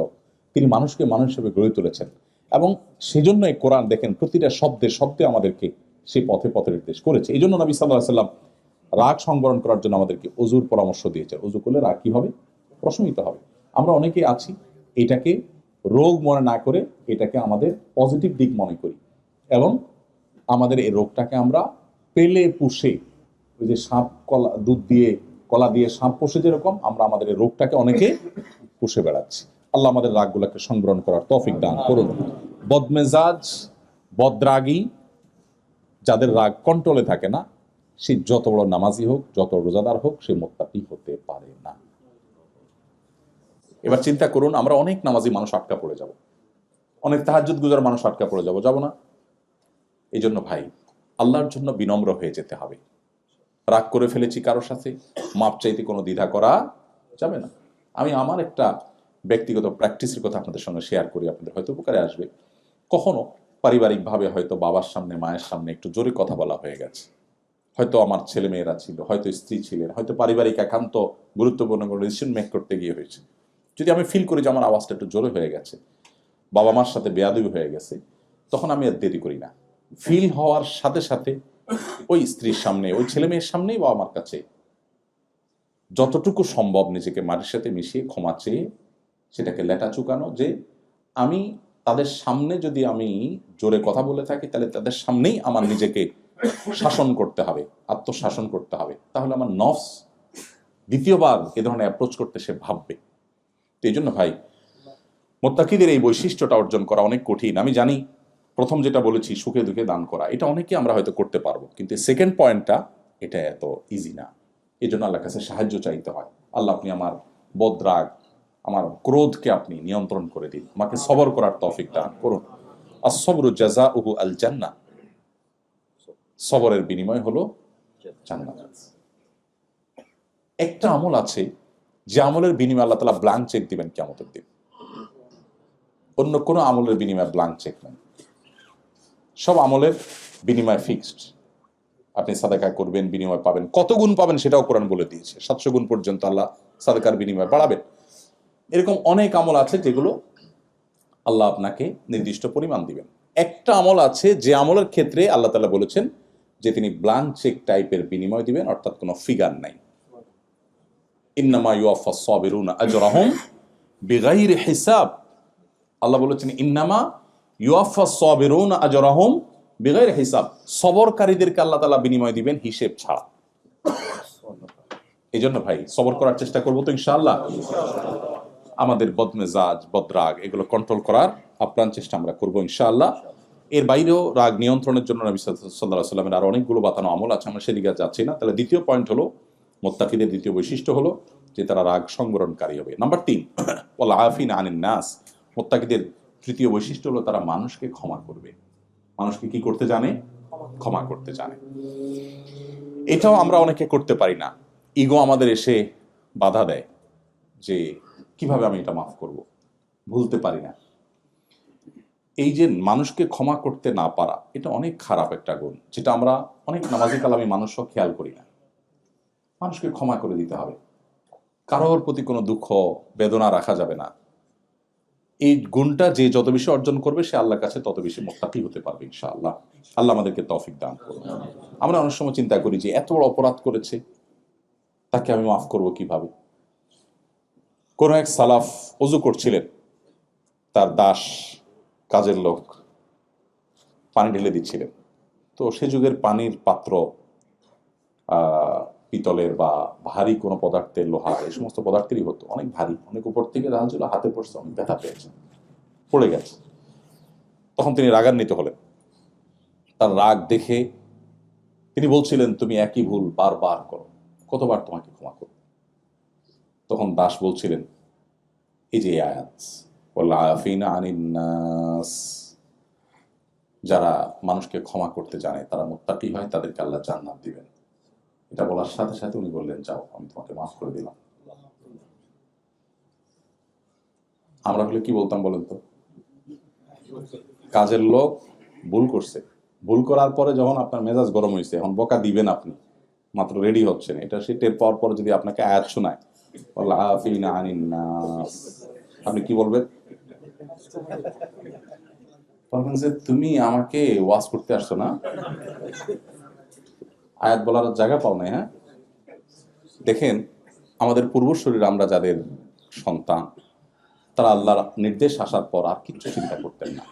তিনি মানুষকে মানুষ হিসেবে গড়ে তুলেছেন, এবং সেজন্যই কোরআন দেখেন প্রতিটা শব্দে শব্দে আমাদেরকে সেই পথে পথে নির্দেশ করেছে। এই জন্য নবী সাল্লাল্লাহু আলাইহি সাল্লাম রাগ সংবরণ করার জন্য আমাদেরকে অজুর পরামর্শ দিয়েছে। অজু করলে রাগ কি হবে? প্রশমিত হবে। আমরা অনেকেই আছি এটাকে রোগ মনে না করে এটাকে আমাদের পজিটিভ দিক মনে করি, এবং আমাদের এই রোগটাকে আমরা পেলে পুষে, ওই যে সাপ কলা দুধ দিয়ে কলা দিয়ে সাপ পোষে যেরকম, আমরা আমাদের এই রোগটাকে অনেকে পুষে বেড়াচ্ছি। আল্লাহ আমাদের রাগগুলোকে সংবরণ করার তৌফিক দান করুন। বদমেজাজ, বদরাগী, যাদের রাগ কন্ট্রোলে থাকে না, সে যত বড় নামাজি হোক, যত রোজাদার হোক, সে মুত্তাকি হতে পারে না। এবার চিন্তা করুন, আমরা অনেক নামাজি মানুষ আটকা পড়ে যাব, অনেক তাহাজ্জুদ গুজার মানুষ আটকা পড়ে যাব না? এই জন্য ভাই আল্লাহর জন্য বিনম্র হয়ে যেতে হবে। রাগ করে ফেলেছি কারোর সাথে, মাপ চাইতে কোনো দ্বিধা করা যাবে না। আমি আমার একটা ব্যক্তিগত প্র্যাকটিসের কথা আপনাদের সঙ্গে শেয়ার করি, আপনাদের হয়তো উপকারে আসবে। কখনো পারিবারিকভাবে হয়তো বাবার সামনে মায়ের সামনে একটু জোরে কথা বলা হয়ে গেছে, হয়তো আমার ছেলে মেয়েরা ছিল, হয়তো স্ত্রী ছিলেন, হয়তো পারিবারিক একান্ত গুরুত্বপূর্ণ কোনো ডিসিশন মেক করতে গিয়ে হয়েছে। যদি আমি ফিল করি যে আমার আওয়াজটা একটু জোরে হয়ে গেছে, বাবা মার সাথে বেয়াদবি হয়ে গেছে, তখন আমি আর দেরি করি না। ফিল হওয়ার সাথে সাথে ওই স্ত্রীর সামনে, ওই ছেলে মেয়ের সামনেই বাবা মার কাছে যতটুকু সম্ভব নিজেকে মাটির সাথে মিশিয়ে ক্ষমা চেয়ে সেটাকে লেটা চুকানো, যে আমি তাদের সামনে যদি আমি জোরে কথা বলে থাকি তাহলে তাদের সামনেই আমার নিজেকে শাসন করতে হবে, আত্মশাসন করতে হবে, তাহলে আমার নফস দ্বিতীয়বার এ ধরনের অ্যাপ্রোচ করতে সে ভাববে। তো এই জন্য ভাই, মুত্তাকিদের এই বৈশিষ্ট্যটা অর্জন করা অনেক কঠিন। আমি জানি প্রথম যেটা বলেছি সুখে দুঃখে দান করা, এটা অনেকে আমরা হয়তো করতে পারবো, কিন্তু সেকেন্ড পয়েন্টটা এটা এত ইজি না। এই জন্য আল্লাহর কাছে সাহায্য চাইতে হয়। আল্লাহ, আপনি আমার বদরাগ, আমার ক্রোধকে আপনি নিয়ন্ত্রণ করে দিন, আমাকে সবর করার তৌফিক দান করুন। আস-সবরু জাযাউহু আল জান্নাহ, সবরের বিনিময় হলো জান্নাত। একটা আমল আছে যে আমলের বিনিময়ে আল্লাহ তাআলা ব্ল্যাঙ্ক চেক দিবেন কিয়ামতের দিন। অন্য কোনো আমলের বিনিময়ে ব্ল্যাঙ্ক চেক নেই, সব আমলের বিনিময় ফিক্সড। আপনি সাদাকা করবেন, বিনিময় পাবেন, কত গুণ পাবেন সেটাও কোরআন বলে দিয়েছে। 700 গুণ পর্যন্ত আল্লাহ সাদাকার বিনিময় বাড়াবেন। এরকম অনেক আমল আছে যেগুলো আল্লাহ আপনাকে নির্দিষ্ট পরিমাণ দিবেন। একটা আমল আছে যে আমলের ক্ষেত্রে আল্লাহ তাআলা বলেছেন যে তিনি ব্ল্যাঙ্ক চেক টাইপের বিনিময় দিবেন, অর্থাৎ কোনো ফিগার নাই। ইন্নামা ইউওয়াফাস সাবিরুনা আজরাহুম বিগাইরি হিসাব। আল্লাহ বলেছেন ইন্নামা ইউওয়াফাস সাবিরুনা আজরাহুম বিগাইরি হিসাব, সবরকারীদেরকে আল্লাহ তাআলা বিনিময় দিবেন হিসেব ছাড়া। এই জন্য ভাই সবর করার চেষ্টা করবো তো ইনশাআল্লাহ। আমাদের বদমেজাজ, বদরাগ এগুলো কন্ট্রোল করার আপ্রাণ চেষ্টা আমরা করবো ইনশাআল্লাহ। এর বাইরেও রাগ নিয়ন্ত্রণের জন্য নবী সাল্লাল্লাহু আলাইহি ওয়াসাল্লামের আরো অনেকগুলো বাতানো আমল আছে, আমরা সেদিকে যাচ্ছি না। তাহলে দ্বিতীয় পয়েন্ট হলো, মুত্তাকিদের দ্বিতীয় বৈশিষ্ট্য হলো যে তারা রাগ সংবরণকারী হবে। নাম্বার 3, ওয়াল আফিনা আনিন নাস, মুত্তাকিদের তৃতীয় বৈশিষ্ট্য হলো তারা মানুষকে ক্ষমা করবে। মানুষকে কি করতে জানে? ক্ষমা করতে জানে। এটাও আমরা অনেকে করতে পারি না। ইগো আমাদের এসে বাধা দেয় যে কিভাবে আমি এটা মাফ করব, ভুলতে পারি না। এই যে মানুষকে ক্ষমা করতে না পারা, এটা অনেক খারাপ একটা গুণ, যেটা আমরা অনেক নামাজি কালামী মানুষও খেয়াল করি না। মানুষকে ক্ষমা করে দিতে হবে, কারোর প্রতি কোনো দুঃখ বেদনা রাখা যাবে না। এই গুণটা যে যত বেশি অর্জন করবে সে আল্লাহর কাছে তত বেশি মুত্তাকি হতে পারবে ইনশাআল্লাহ। আল্লাহ আমাদেরকে তৌফিক দান করুন। আমরা অনেক সময় চিন্তা করি যে এত বড় অপরাধ করেছে, তাকে আমি মাফ করব কিভাবে? কোন এক সালাফ ওযু করছিলেন, তার দাস, কাজের লোক পানি ঢেলে দিচ্ছিলেন। তো সে যুগের পানির পাত্র পিতলের বা ভারী কোনো পদার্থের, লোহা, এই সমস্ত পদার্থেরই হতো, অনেক ভারী, অনেক উপর থেকে রাখা ছিল, হাতে পড়ছে, অনেক ব্যথা পেয়েছে, পড়ে গেছে। তখন তিনি রাগান্বিত হলেন। তার রাগ দেখে তিনি বলছিলেন, তুমি একই ভুল বারবার করো, কতবার তোমাকে ক্ষমা করো? তখন দাস বলছিলেন, এই যে আয়াত, ওয়াল আফিনা আনিন নাস, যারা মানুষকে ক্ষমা করতে জানে তারা মুত্তাকি হয়, তাদেরকে আল্লাহ জান্নাত দিবেন। এটা বলার সাথে সাথে উনি বললেন, যাও আমি তোমাকে মাফ করে দিলাম। আমরা হলে কি বলতাম বলেন তো? কাজের লোক ভুল করছে, ভুল করার পরে যখন আপনার মেজাজ গরম হয়েছে, এখন বকা দিবেন, আপনি মাত্র রেডি হচ্ছেন, এটা সে টের পাওয়ার পরে যদি আপনাকে আয়াত শোনায়, আপনি কি বলবেন? বলবেন যে তুমি আমাকে ওয়াজ করতে আসছো না, আয়াত বলার জায়গা পাও না। হ্যাঁ, দেখেন আমাদের পূর্বশরীর, আমরা যাদের সন্তান, তারা আল্লাহর নির্দেশ আসার পর আর কিচ্ছু চিন্তা করতেন না,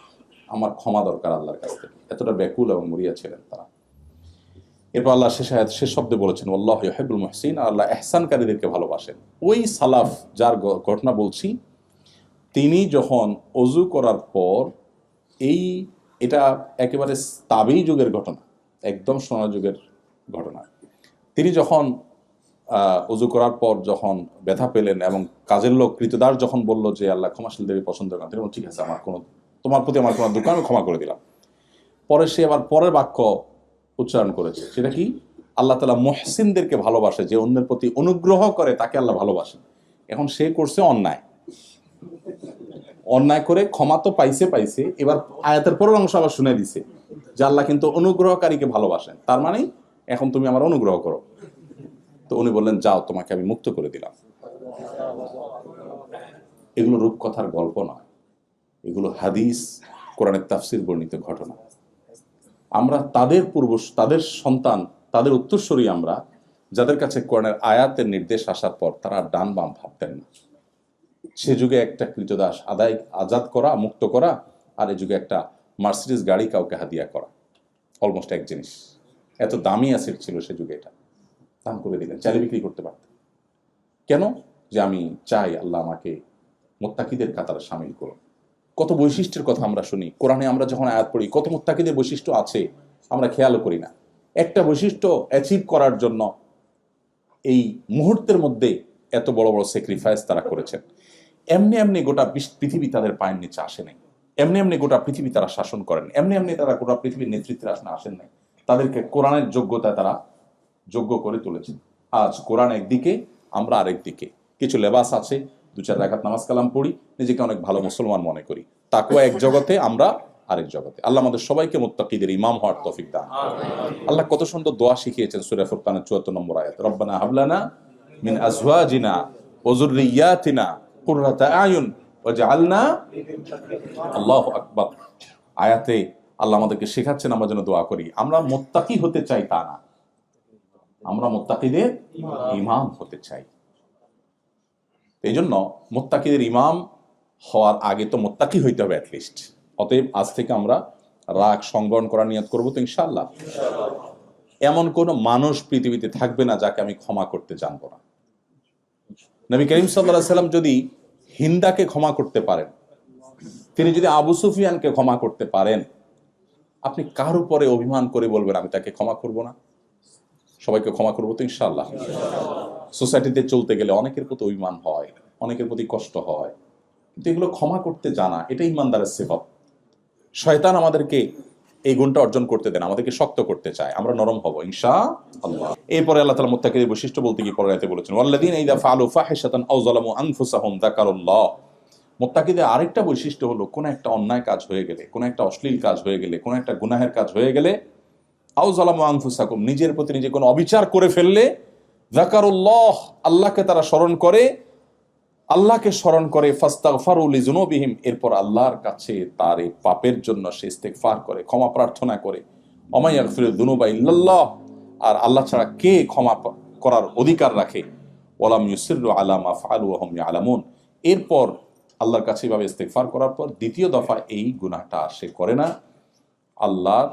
আমার ক্ষমা দরকার আল্লাহর কাছ থেকে, এতটা ব্যাকুল এবং মরিয়া ছিলেন তারা। এরপর আল্লাহ শেষ শব্দে বলেছেন, আল্লাহ ইউহিব্বুল মুহসিন, আল্লাহ ইহসানকারীদেরকে ভালোবাসেন। ওই সালাফ যার ঘটনা বলছি, তিনি যখন ওযু করার পর, এটা একেবারে তাবেঈ যুগের ঘটনা, একদম সোনার যুগের ঘটনা, তিনি যখন ওযু করার পর যখন ব্যথা পেলেন এবং কাজের লোক কৃতদাস যখন বলল যে আল্লাহ ক্ষমাশীলদের পছন্দ করেন, তিনি বললেন, ঠিক আছে, তোমার প্রতি আমার কোনো দুঃখ, আমি ক্ষমা করে দিলাম। পরে সে আবার পরের বাক্য উচ্চারণ করেছে, সেটা কি? আল্লাহ তাআলা মুহসিনদেরকে ভালোবাসে, যে অন্যের প্রতি অনুগ্রহ করে তাকে আল্লাহ ভালোবাসেন। এখন সে করছে অন্যায় করে ক্ষমা তো পাইছে, এবার আয়াতের পরের অংশ আবার শুনে দিছে যে আল্লাহ কিন্তু অনুগ্রহকারীকে ভালোবাসেন। তার মানে এখন তুমি আমার অনুগ্রহ করো। তো উনি বললেন, যাও, তোমাকে আমি মুক্ত করে দিলাম। এগুলো রূপকথার গল্প নয়, এগুলো হাদিস, কোরআনের তাফসির বর্ণিত ঘটনা। আমরা তাদের সন্তান, তাদের উত্তরসূরি আমরা, যাদের কাছে কোরআনের আয়াতের নির্দেশ আসার পর তারা ডান বাম ভাবতেন না। সে যুগে একটা কৃতদাস আজাদ করা, মুক্ত করা, আর এ যুগে একটা মার্সিডিজ গাড়ি কাউকে হাদিয়া করা অলমোস্ট এক জিনিস। এত দামি অ্যাসেট ছিল সে যুগে, এটা দান করে দিলেন, চাইলে বিক্রি করতে পারতেন। কেন? যে আমি চাই আল্লাহ আমাকে মুত্তাকিদের কাতারে শামিল করুন। কত বৈশিষ্ট্যের কথা আমরা শুনি কোরআনে, আমরা যখন আয়াত পড়ি কত মুত্তাকিদের বৈশিষ্ট্য আছে আমরা খেয়ালও করি না। একটা বৈশিষ্ট্য অ্যাচিভ করার জন্য এই মুহূর্তের মধ্যে এত বড় বড় স্যাক্রিফাইস তারা করেছেন। এমনি এমনি গোটা পৃথিবী তাদের পায়ের নিচে আসে নাই, এমনি এমনি গোটা পৃথিবী তারা শাসন করেন, এমনি এমনি তারা গোটা পৃথিবীর নেতৃত্বের আসনে আসেন নাই। তাদেরকে কোরআনের যোগ্যতায় তারা যোগ্য করে তুলেছেন। আজ কোরআন একদিকে, আমরা আরেক দিকে। কিছু লেবাস আছে, 2-4 রাকাত নামাজ কালাম পড়ি, নিজেকে অনেক ভালো মুসলমান মনে করি। তাকওয়া এক জগতে, আমরা আরেক জগতে। আল্লাহ আমাদের সবাইকে মুত্তাকিদের ইমাম হওয়ার তৌফিক দান। আল্লাহ কত সুন্দর দোয়া শিখিয়েছেন সূরা ফুরকানের 74 নম্বর আয়াত, রব্বানা হাবলানা মিন আজওয়াজিনা ওয়া যুররিয়াতিনা কুররাতা আয়ুন ওয়াজআলনা। আল্লাহু আকবার। আয়াতে আল্লাহ আমাদেরকে শেখাচ্ছেন আমরা যেন দোয়া করি। আমরা মুত্তাকি হতে চাই তা না, আমরা মুত্তাকিদের ইমাম হতে চাই। এই জন্য মুত্তাকিদের ইমাম হওয়ার আগে তো মুত্তাকি হইতে হবে অ্যাটলিস্ট। অতএব আজ থেকে আমরা রাগ সংবরণ করার নিয়ত করবো তো ইনশাআল্লাহ। এমন কোন মানুষ পৃথিবীতে থাকবে না যাকে আমি ক্ষমা করতে জানবো না। নবী করিম সাল্লাল্লাহু আলাইহি সাল্লাম যদি হিন্দাকে ক্ষমা করতে পারেন, তিনি যদি আবু সুফিয়ানকে ক্ষমা করতে পারেন, আপনি কার উপরে অভিমান করে বলবেন আমি তাকে ক্ষমা করব না? সবাইকে ক্ষমা করবো তো ইনশাআল্লাহ। সোসাইটিতে চলতে গেলে অনেকের প্রতি অভিমান হয়, অনেকের প্রতি কষ্ট হয়, কিন্তু এগুলো ক্ষমা করতে জানা এটা ইমানদারের সিফাত। শয়তান আমাদেরকে এই গুণটা অর্জন করতে দেন, আমাদেরকে শক্ত করতে চায়, আমরা নরম হব ইনশাআল্লাহ। এরপরে আল্লাহ তাআলা মুত্তাকিদের বৈশিষ্ট্য বলতে গিয়ে পরের আয়াতে বলেছেন, ওয়াল্লাযীনা ইযা ফাআলু ফাহিশাতান আও যালামু আনফুসাহুম যাকারুল্লাহ। মুত্তাকিদের আরেকটা বৈশিষ্ট্য হলো, কোন একটা অন্যায় কাজ হয়ে গেলে, কোন একটা অশ্লীল কাজ হয়ে গেলে, কোন একটা গুনাহের কাজ হয়ে গেলে, আও যালামু আনফুসাকুম, নিজের প্রতি নিজে কোনো অবিচার করে ফেললে, যাকারুল্লাহ, আল্লাহকে তারা স্মরণ করে, আল্লাহকে স্মরণ করে, ফাস্তাগফারু লিযুনুবিহিম, এরপর আল্লাহর কাছে তার এই পাপের জন্য সে ইস্তেগফার করে, ক্ষমা প্রার্থনা করে। ওয়া মান ইয়াগফিরুয যুনুবা ইল্লাল্লাহ, আর আল্লাহ ছাড়া কে ক্ষমা করার অধিকার রাখে। ওয়ালাম ইউসিররু আলা মা ফাআলু ওয়া হুম ইয়ালামুন, এরপর আল্লাহর কাছে এভাবে ইস্তেগফার করার পর দ্বিতীয় দফা এই গুনাহটা সে করে না, আল্লাহর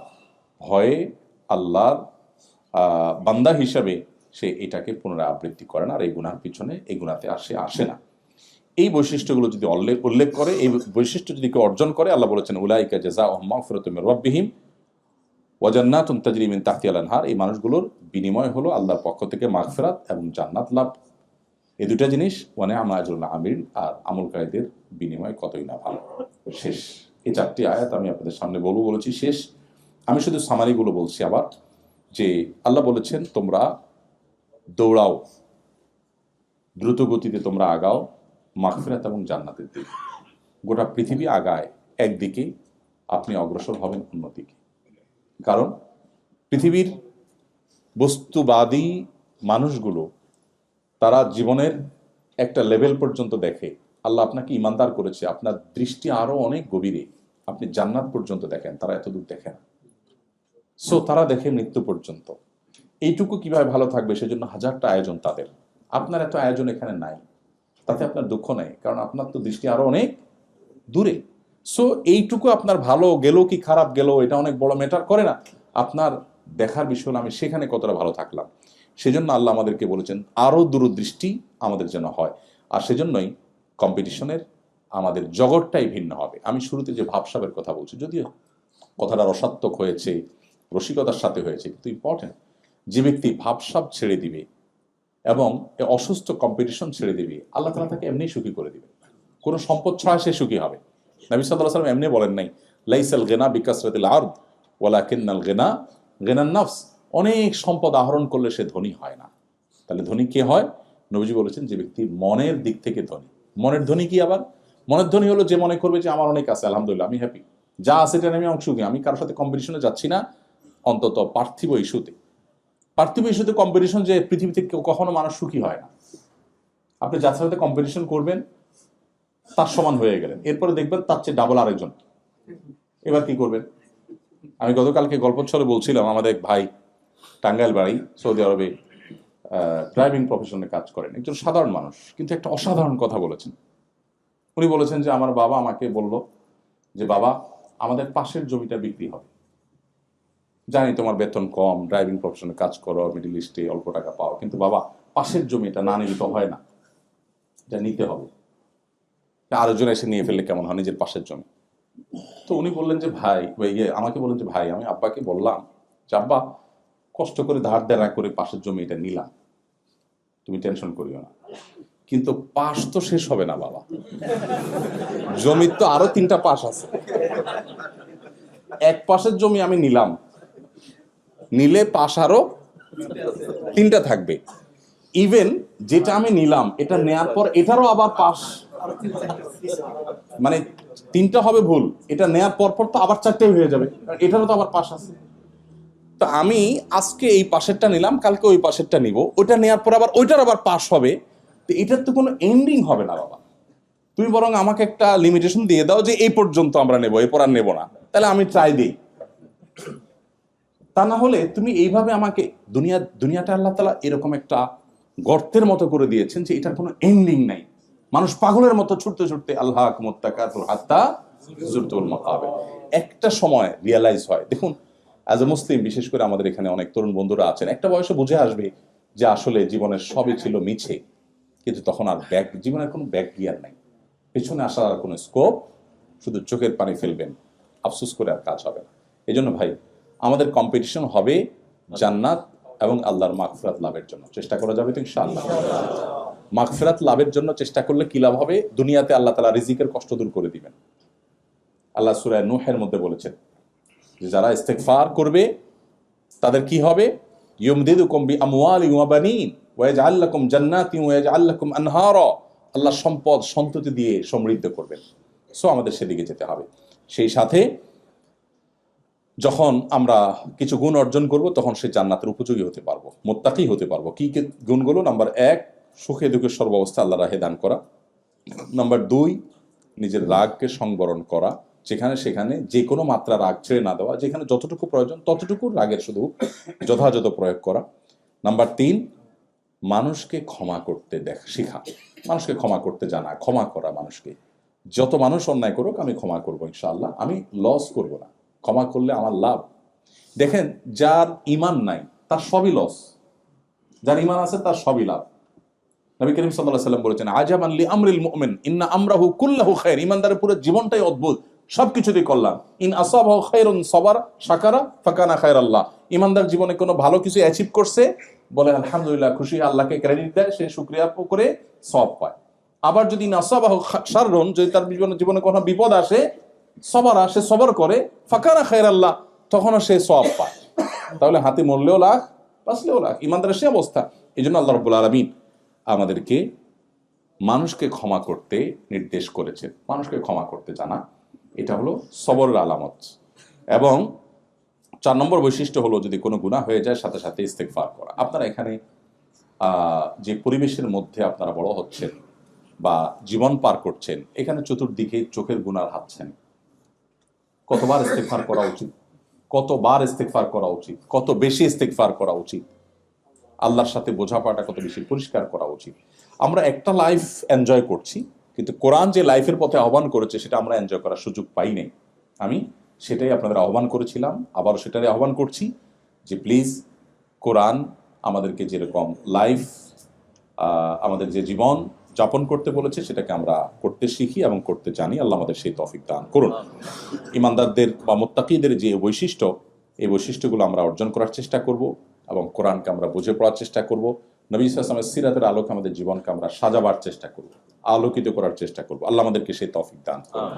ভয়ে, আল্লাহর বান্দা হিসাবে সে এটাকে পুনরাবৃত্তি করে না, আর এই গুনার পিছনে, এই গুনাতে আসে না। এই বৈশিষ্ট্যগুলো যদি উল্লেখ করে, এই বৈশিষ্ট্য যদি কেউ অর্জন করে, আল্লাহ বলেছেন উলাইকা জাযাউহুম মাগফিরাতুম মির রাব্বিহিম ওয়া জান্নাতুন তাজরি মিন তাহতিহাল আনহার, এই মানুষগুলোর বিনিময় হলো আল্লাহর পক্ষ থেকে মাগফিরাত এবং জান্নাত লাভ। এই দুটা জিনিস, ওয়া নি'মা আজরুল আমিলিন, আর আমলকারীদের বিনিময় কতই না ভালো। শেষ। এই 4টি আয়াত আমি আপনাদের সামনে বলেছি শেষ। আমি শুধু সামারিগুলো বলছি আবার, যে আল্লাহ বলেছেন তোমরা দৌড়াও, দ্রুত গতিতে তোমরা আগাও মাগফিরাত এবং জান্নাতের দিকে। গোটা পৃথিবী আগায় একদিকে, আপনি অগ্রসর হবেন অন্যদিকে। কারণ পৃথিবীর বস্তুবাদী মানুষগুলো তারা জীবনের একটা লেভেল পর্যন্ত দেখে। আল্লাহ আপনাকে ইমানদার করেছে, আপনার দৃষ্টি আরো অনেক গভীরে, আপনি জান্নাত পর্যন্ত দেখেন, তারা এতদূর দেখে না। সো তারা দেখে মৃত্যু পর্যন্ত। এইটুকু কিভাবে ভালো থাকবে সেজন্য হাজারটা আয়োজন তাদের। আপনার এত আয়োজন এখানে নাই, তাতে আপনার দুঃখ নেই, কারণ আপনার তো দৃষ্টি আরো অনেক দূরে। সো এইটুকু আপনার ভালো গেল কি খারাপ গেল এটা অনেক বড় ম্যাটার করে না। আপনার দেখার বিষয় হলো আমি সেখানে কতটা ভালো থাকলাম। সেজন্য আল্লাহ আমাদেরকে বলেছেন আরো দূরদৃষ্টি আমাদের যেন হয়। আর সেজন্যই কম্পিটিশনের আমাদের জগৎটাই ভিন্ন হবে। আমি শুরুতে যে ভাবসাবের কথা বলছি, যদিও কথাটা রসাত্মক হয়েছে, রসিকতার সাথে হয়েছে, কিন্তু ইম্পর্টেন্ট, যে ব্যক্তি ভাবসাব ছেড়ে দিবে এবং অসুস্থ কম্পিটিশন ছেড়ে দিবে, আল্লাহ তাআলা তাকে এমনি সুখী করে দিবে। কোনো সম্পদ ছাড়া সে সুখী হবে। নবী সাল্লাল্লাহু আলাইহি ওয়াসাল্লাম এমনি বলেন নাই, লাইসাল গিনা বিকাসরাতিল আরদ ওয়ালাকিন্নাল গিনা গিনান নাফস, অনেক সম্পদ আহরণ করলে সে ধনী হয় না। তাহলে ধনী কে হয়? নবীজি বলেছেন যে ব্যক্তি মনের দিক থেকে ধনী। মনের ধনী কি আবার? মনের ধনী হলো যে মনে করবে যে আমার অনেক আছে, আলহামদুলিল্লাহ আমি হ্যাপি, যা আছে এটা আমি অংশ, আমি কারোর সাথে কম্পিটিশনে যাচ্ছি না, অন্তত পার্থিব ইস্যুতে। পার্থিব ইস্যুতে কম্পিটিশন যে পৃথিবীতে কখনো মানুষ সুখী হয় না। আপনি যার সাথে কম্পিটিশন করবেন তার সমান হয়ে গেলেন, এরপরে দেখবেন তার চেয়ে ডাবল আরেকজন, এবার কি করবেন? আমি গতকালকে গল্পচ্ছলে বলছিলাম, আমাদের এক ভাই টাঙ্গাইল বাড়ি, সৌদি আরবে ড্রাইভিং প্রফেশনে কাজ করেন, একজন সাধারণ মানুষ, কিন্তু একটা অসাধারণ কথা বলেছেন। উনি বলেছেন যে আমার বাবা আমাকে বলল যে বাবা, আমাদের পাশের জমিটা বিক্রি হবে, জানি তোমার বেতন কম, ড্রাইভিং প্রফেশনে কাজ করো, মিডল ইস্টে অল্প টাকা পাও, কিন্তু বাবা পাশের জমিটা না নিলে তো হয় না, এটা নিতে হবে। আরেকজন এসে নিয়ে ফেললে কেমন হয় নিজের পাশের জমি? তো উনি বললেন যে ভাই, আমাকে বললেন যে ভাই, আমি আব্বাকে বললাম যে আব্বা, কষ্ট করে ধার দেনা করে পাশের জমি এটা নিলাম, তুমি টেনশন করিও না, কিন্তু পাশ তো শেষ হবে না বাবা, জমির তো আরো 3টা পাশ আছে। এক পাশের জমি আমি নিলাম, নিলে পাশ আরো 3টা থাকবে। ইভেন যেটা আমি নিলাম এটা নেয়ার পর এটারও আবার পাশ, মানে 3টা হবে ভুল, এটা নেয়ার পর পর তো আবার 4টাই হয়ে যাবে, এটারও তো আবার পাশ আছে। তো আমি আজকে এই পাশেরটা নিলাম, কালকে ওই পাশেরটা নিব, ওইটা নেয়ার পর আবার ওইটার আবার পাশ হবে, তো এটার তো কোনো এন্ডিং হবে না বাবা। তুমি বরং আমাকে একটা লিমিটেশন দিয়ে দাও যে এই পর্যন্ত আমরা নেব, এরপর আর নেব না, তাহলে আমি ট্রাই দিই। তা না হলে তুমি এইভাবে আমাকে, দুনিয়াটা আল্লাহ তাআলা এরকম একটা গর্তের মতো করে দিয়েছেন যে এটার কোনো এন্ডিং নাই। মানুষ পাগলের মতো ছুটতে ছুটতে আল্লাহকুমুত তাকাতুর হাত্তা যুরতুল মাকাবির, একটা সময় রিয়ালাইজ হয়। দেখুন, অ্যাজ এ মুসলিম, বিশেষ করে আমাদের এখানে অনেক তরুণ বন্ধুরা আছেন, একটা বয়সে বুঝে আসবে যে আসলে জীবনের সবই ছিল মিছে, কিন্তু তখন আর জীবনের কোনো ব্যাক গিয়ার নাই, পেছনে আসার আর কোনো স্কোপ, শুধু চোখের পানি ফেলবেন, আফসোস করে আর কাজ হবে না। এই জন্য ভাই, আমাদের কম্পিটিশন হবে জান্নাত এবং আল্লাহর মাগফিরাত লাভের জন্য। চেষ্টা করা যাবে তো ইনশাআল্লাহ। মাগফিরাত লাভের জন্য চেষ্টা করলে কি লাভ হবে? দুনিয়াতে আল্লাহ তাআলা রিজিকের কষ্ট দূর করে দিবেন। আল্লাহ সূরা নূহের মধ্যে বলেছেন যে যারা ইস্তেগফার করবে তাদের কি হবে? ইউমদিদুকুম বিআমওয়ালিন ওয়া বানিন ওয়া ইয়াজআল লাকুম জান্নাতিন ওয়া ইয়াজআল লাকুম আনহারা। আল্লাহ সম্পদ সন্ততি দিয়ে সমৃদ্ধ করবেন। সো আমাদের সেদিকে যেতে হবে। সেই সাথে যখন আমরা কিছু গুণ অর্জন করব তখন সে জান্নাতের উপযোগী হতে পারবো, মুত্তাকি হতে পারবো। কি গুণগুলো? নাম্বার 1, সুখে দুঃখে সর্বাবস্থা আল্লাহ রাহে দান করা। নাম্বার 2, নিজের রাগকে সংবরণ করা, যেখানে সেখানে যে কোনো মাত্রা রাগ ছেড়ে না দেওয়া, যেখানে যতটুকু প্রয়োজন ততটুকু রাগের শুধু যথাযথ প্রয়োগ করা। নাম্বার 3, মানুষকে ক্ষমা করতে শেখা, মানুষকে ক্ষমা করতে জানা, ক্ষমা করা মানুষকে। যত মানুষ অন্যায় করুক আমি ক্ষমা করবো ইনশাআল্লাহ, আমি লস করব না, ক্ষমা করলে আমার লাভ। দেখেন, যার ইমান নাই তার সবই লস, যার ইমান আছে তার সবই লাভ। নবী করিম সাল্লাল্লাহু আলাইহি ওয়াসাল্লাম বলেছেন, আজাবান লি আমরিল মুমিন ইন্না আমরাহু কুল্লাহু খায়র। ইমানদারের পুরো জীবনটাই অদ্ভুত, সবকিছুতেই কল্যাণ। ইন আসাবাহু খায়রুন সাবারা শাকারা ফাকানা খায়রাল্লাহ। ইমানদার জীবনে কোনো ভালো কিছু অ্যাচিভ করছে, বলে আলহামদুলিল্লাহ, খুশি, আল্লাহকে ক্রেডিট দেয়, সে শুকরিয়া করে সওয়াব পায়। আবার যদি নাসাবাহু শাররুন, যদি তার জীবনে কোনো বিপদ আসে, সবারা, সে সবর করে, ফাকানা খায়রাল্লাহ, তখনও সে সওয়াব পায়। তাহলে হাতে মরলেও লাখ, বাঁচলেও লাখ, ইমানদারের সে অবস্থা। এই জন্য আল্লাহ রাব্বুল আলামিন আমাদেরকে মানুষকে ক্ষমা করতে নির্দেশ করেছেন। মানুষকে ক্ষমা করতে জানা, এটা হলো সবরের আলামত। এবং 4 নম্বর বৈশিষ্ট্য হলো, যদি কোনো গুনাহ হয়ে যায় সাথে সাথে ইস্তেগফার করা। আপনারা এখানে যে পরিবেশের মধ্যে আপনারা বড় হচ্ছেন বা জীবন পার করছেন, এখানে চতুর্দিকে চোখের গুনার হাতছানি। কতবার ইস্তেগফার করা উচিত, কতবার ইস্তেগফার করা উচিত, কত বেশি ইস্তেগফার করা উচিত, আল্লাহর সাথে বোঝাপড়াটা কত বেশি পরিষ্কার করা উচিত। আমরা একটা লাইফ এনজয় করছি, কিন্তু কোরআন যে লাইফের পথে আহ্বান করেছে সেটা আমরা এনজয় করার সুযোগ পাই নাই। আমি সেটাই আপনাদের আহ্বান করেছিলাম, আবারও সেটাই আহ্বান করছি যে প্লিজ কোরআন আমাদেরকে যেরকম লাইফ, আমাদের যে জীবন যাপন করতে বলেছে সেটাকে আমরা করতে শিখি এবং করতে জানি। আল্লাহ আমাদের সেই তৌফিক দান করুন। ইমানদারদের বা মুত্তাকিদের যে বৈশিষ্ট্য, এই বৈশিষ্ট্যগুলো আমরা অর্জন করার চেষ্টা করব এবং কোরআনকে আমরা বুঝে পড়ার চেষ্টা করব। নবী সাল্লাল্লাহু আলাইহি ওয়াসাল্লামের সিরাতের আলোকে আমাদের জীবনকে আমরা সাজাবার চেষ্টা করব, আলোকিত করার চেষ্টা করব। আল্লাহ আমাদেরকে সেই তৌফিক দান করুন।